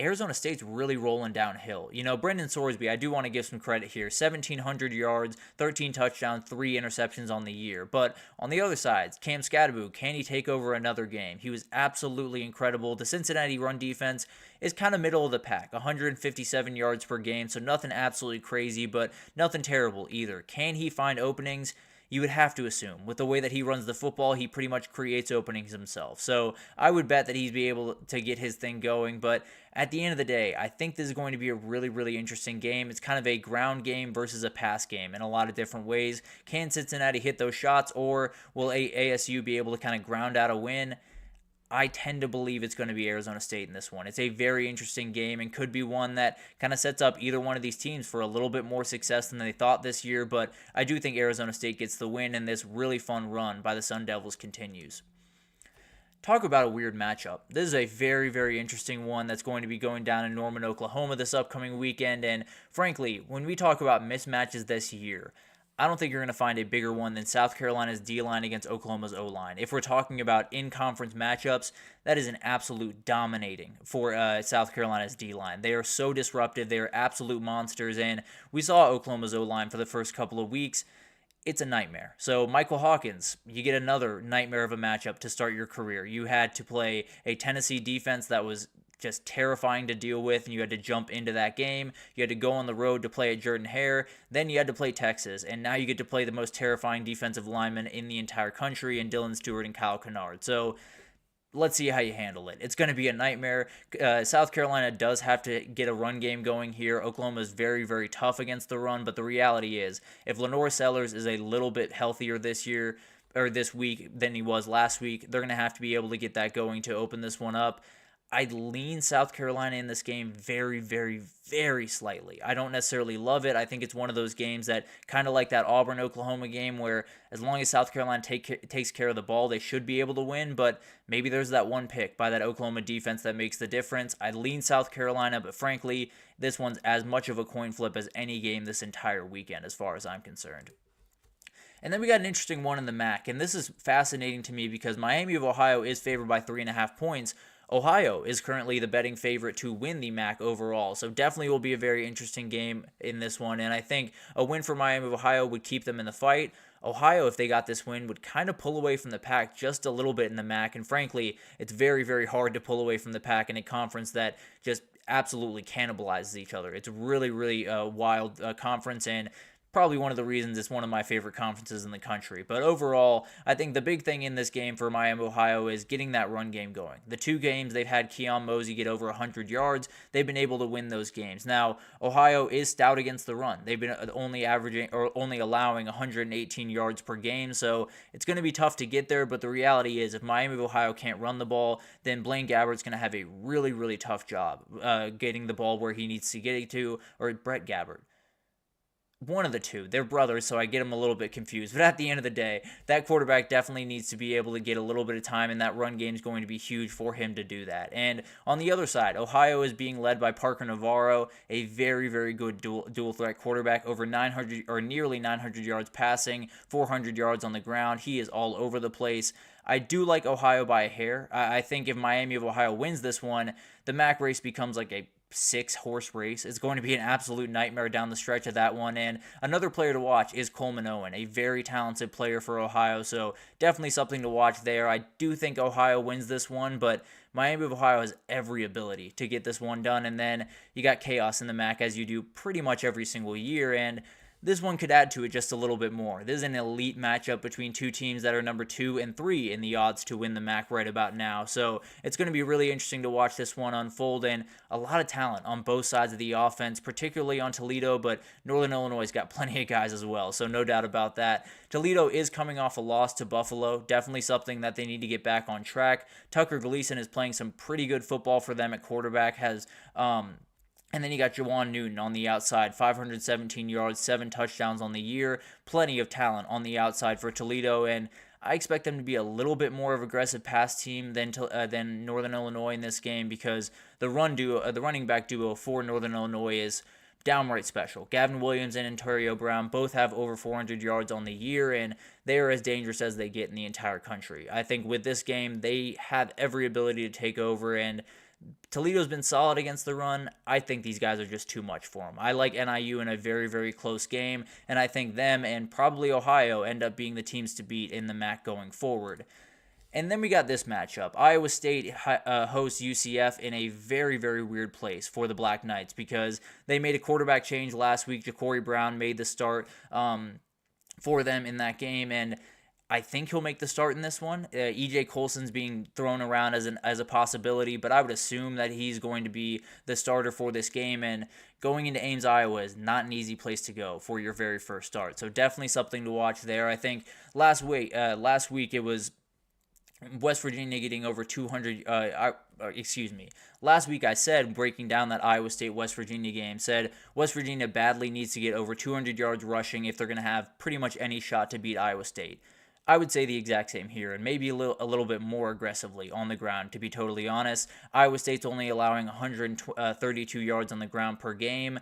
Arizona State's really rolling downhill. You know, Brendan Sorsby, I do want to give some credit here. 1,700 yards, 13 touchdowns, 3 interceptions on the year. But on the other side, Cam Scadaboo, can he take over another game? He was absolutely incredible. The Cincinnati run defense is kind of middle of the pack, 157 yards per game, so nothing absolutely crazy, but nothing terrible either. Can he find openings? you would have to assume with the way that he runs the football, he pretty much creates openings himself. So I would bet that he's be able to get his thing going. But at the end of the day, I think this is going to be a really, really interesting game. It's kind of a ground game versus a pass game in a lot of different ways. Can Cincinnati hit those shots, or will ASU be able to kind of ground out a win? I tend to believe it's going to be Arizona State in this one. It's a very interesting game and could be one that kind of sets up either one of these teams for a little bit more success than they thought this year, but I do think Arizona State gets the win and this really fun run by the Sun Devils continues. Talk about a weird matchup. This is a very, very interesting one that's going to be going down in Norman, Oklahoma this upcoming weekend, and frankly, when we talk about mismatches this year, I don't think you're going to find a bigger one than South Carolina's D-line against Oklahoma's O-line. If we're talking about in-conference matchups, that is an absolute dominating for South Carolina's D-line. They are so disruptive. They are absolute monsters, and we saw Oklahoma's O-line for the first couple of weeks. It's a nightmare. So Michael Hawkins, you get another nightmare of a matchup to start your career. You had to play a Tennessee defense that was just terrifying to deal with, and you had to jump into that game. You had to go on the road to play at Jordan-Hare. Then you had to play Texas, and now you get to play the most terrifying defensive lineman in the entire country in Dylan Stewart and Kyle Kennard. So let's see how you handle it. It's going to be a nightmare. South Carolina does have to get a run game going here. Oklahoma is very, very tough against the run, but the reality is if Lenore Sellers is a little bit healthier this year or this week than he was last week, they're going to have to be able to get that going to open this one up. I'd lean South Carolina in this game very, very, very slightly. I don't necessarily love it. I think it's one of those games that kind of like that Auburn-Oklahoma game where as long as South Carolina takes care of the ball, they should be able to win, but maybe there's that one pick by that Oklahoma defense that makes the difference. I'd lean South Carolina, but frankly, this one's as much of a coin flip as any game this entire weekend as far as I'm concerned. And then we got an interesting one in the MAC, and this is fascinating to me because Miami of Ohio is favored by 3.5 points. Ohio is currently the betting favorite to win the MAC overall, so definitely will be a very interesting game in this one, and I think a win for Miami of Ohio would keep them in the fight. Ohio, if they got this win, would kind of pull away from the pack just a little bit in the MAC, and frankly, it's very, very hard to pull away from the pack in a conference that just absolutely cannibalizes each other. It's a really, really wild conference, and probably one of the reasons it's one of my favorite conferences in the country. But overall, I think the big thing in this game for Miami, Ohio is getting that run game going. The two games they've had Keon Mosey get over 100 yards. They've been able to win those games. Now, Ohio is stout against the run. They've been only allowing 118 yards per game, so it's going to be tough to get there, but the reality is if Miami of Ohio can't run the ball, then Blaine Gabbert's going to have a really, really tough job getting the ball where he needs to get it to, or Brett Gabbert. One of the two. They're brothers, so I get them a little bit confused. But at the end of the day, that quarterback definitely needs to be able to get a little bit of time, and that run game is going to be huge for him to do that. And on the other side, Ohio is being led by Parker Navarro, a very, very good dual threat quarterback, over 900 or nearly 900 yards passing, 400 yards on the ground. He is all over the place. I do like Ohio by a hair. I think if Miami of Ohio wins this one, the MAC race becomes like a 6-horse race. It's going to be an absolute nightmare down the stretch of that one. And another player to watch is Coleman Owen, a very talented player for Ohio. So definitely something to watch there. I do think Ohio wins this one, but Miami of Ohio has every ability to get this one done. And then you got chaos in the MAC as you do pretty much every single year. And this one could add to it just a little bit more. This is an elite matchup between two teams that are number 2 and 3 in the odds to win the MAC right about now. So it's going to be really interesting to watch this one unfold, and a lot of talent on both sides of the offense, particularly on Toledo, but Northern Illinois has got plenty of guys as well, so no doubt about that. Toledo is coming off a loss to Buffalo, definitely something that they need to get back on track. Tucker Gleason is playing some pretty good football for them at quarterback, and then you got Jawan Newton on the outside, 517 yards, 7 touchdowns on the year. Plenty of talent on the outside for Toledo, and I expect them to be a little bit more of an aggressive pass team than Northern Illinois in this game because the running back duo for Northern Illinois is downright special. Gavin Williams and Ontario Brown both have over 400 yards on the year, and they are as dangerous as they get in the entire country. I think with this game, they have every ability to take over, and Toledo's been solid against the run. I think these guys are just too much for them. I like NIU in a very, very close game, and I think them and probably Ohio end up being the teams to beat in the MAC going forward. And then we got this matchup. Iowa State hosts UCF in a very, very weird place for the Black Knights because they made a quarterback change last week. Ja'Cory Brown made the start. for them in that game, and I think he'll make the start in this one. E.J. Colson's being thrown around as a possibility, but I would assume that he's going to be the starter for this game. And going into Ames, Iowa is not an easy place to go for your very first start. So definitely something to watch there. I think last week it was West Virginia getting over 200. Last week I said, breaking down that Iowa State-West Virginia game, said West Virginia badly needs to get over 200 yards rushing if they're going to have pretty much any shot to beat Iowa State. I would say the exact same here, and maybe a little bit more aggressively on the ground, to be totally honest. Iowa State's only allowing 132 yards on the ground per game.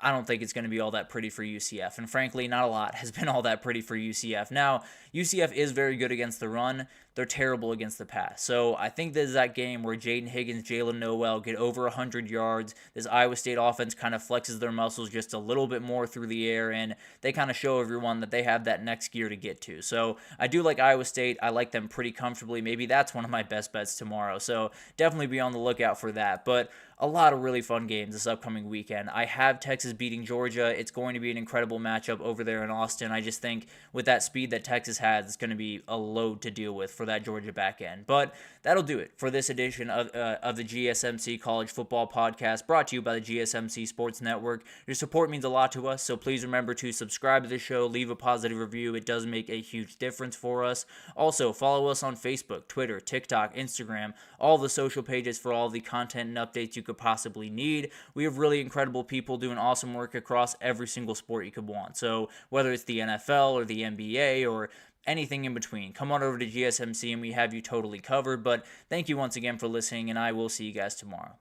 I don't think it's going to be all that pretty for UCF, and frankly, not a lot has been all that pretty for UCF. Now, UCF is very good against the run. They're terrible against the pass. So I think this is that game where Jaden Higgins, Jalen Noel get over 100 yards. This Iowa State offense kind of flexes their muscles just a little bit more through the air, and they kind of show everyone that they have that next gear to get to. So I do like Iowa State. I like them pretty comfortably. Maybe that's one of my best bets tomorrow. So definitely be on the lookout for that. But a lot of really fun games this upcoming weekend. I have Texas beating Georgia. It's going to be an incredible matchup over there in Austin. I just think with that speed that Texas has, it's going to be a load to deal with for that Georgia back end. But that'll do it for this edition of the GSMC College Football Podcast, brought to you by the GSMC Sports Network. Your support means a lot to us, so please remember to subscribe to the show, leave a positive review. It does make a huge difference for us. Also, follow us on Facebook, Twitter, TikTok, Instagram, all the social pages for all the content and updates you could possibly need. We have really incredible people doing awesome work across every single sport you could want. So whether it's the NFL or the NBA or anything in between, come on over to GSMC and we have you totally covered. But thank you once again for listening, and I will see you guys tomorrow.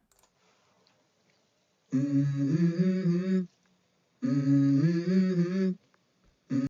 Mm-hmm. Mm-hmm.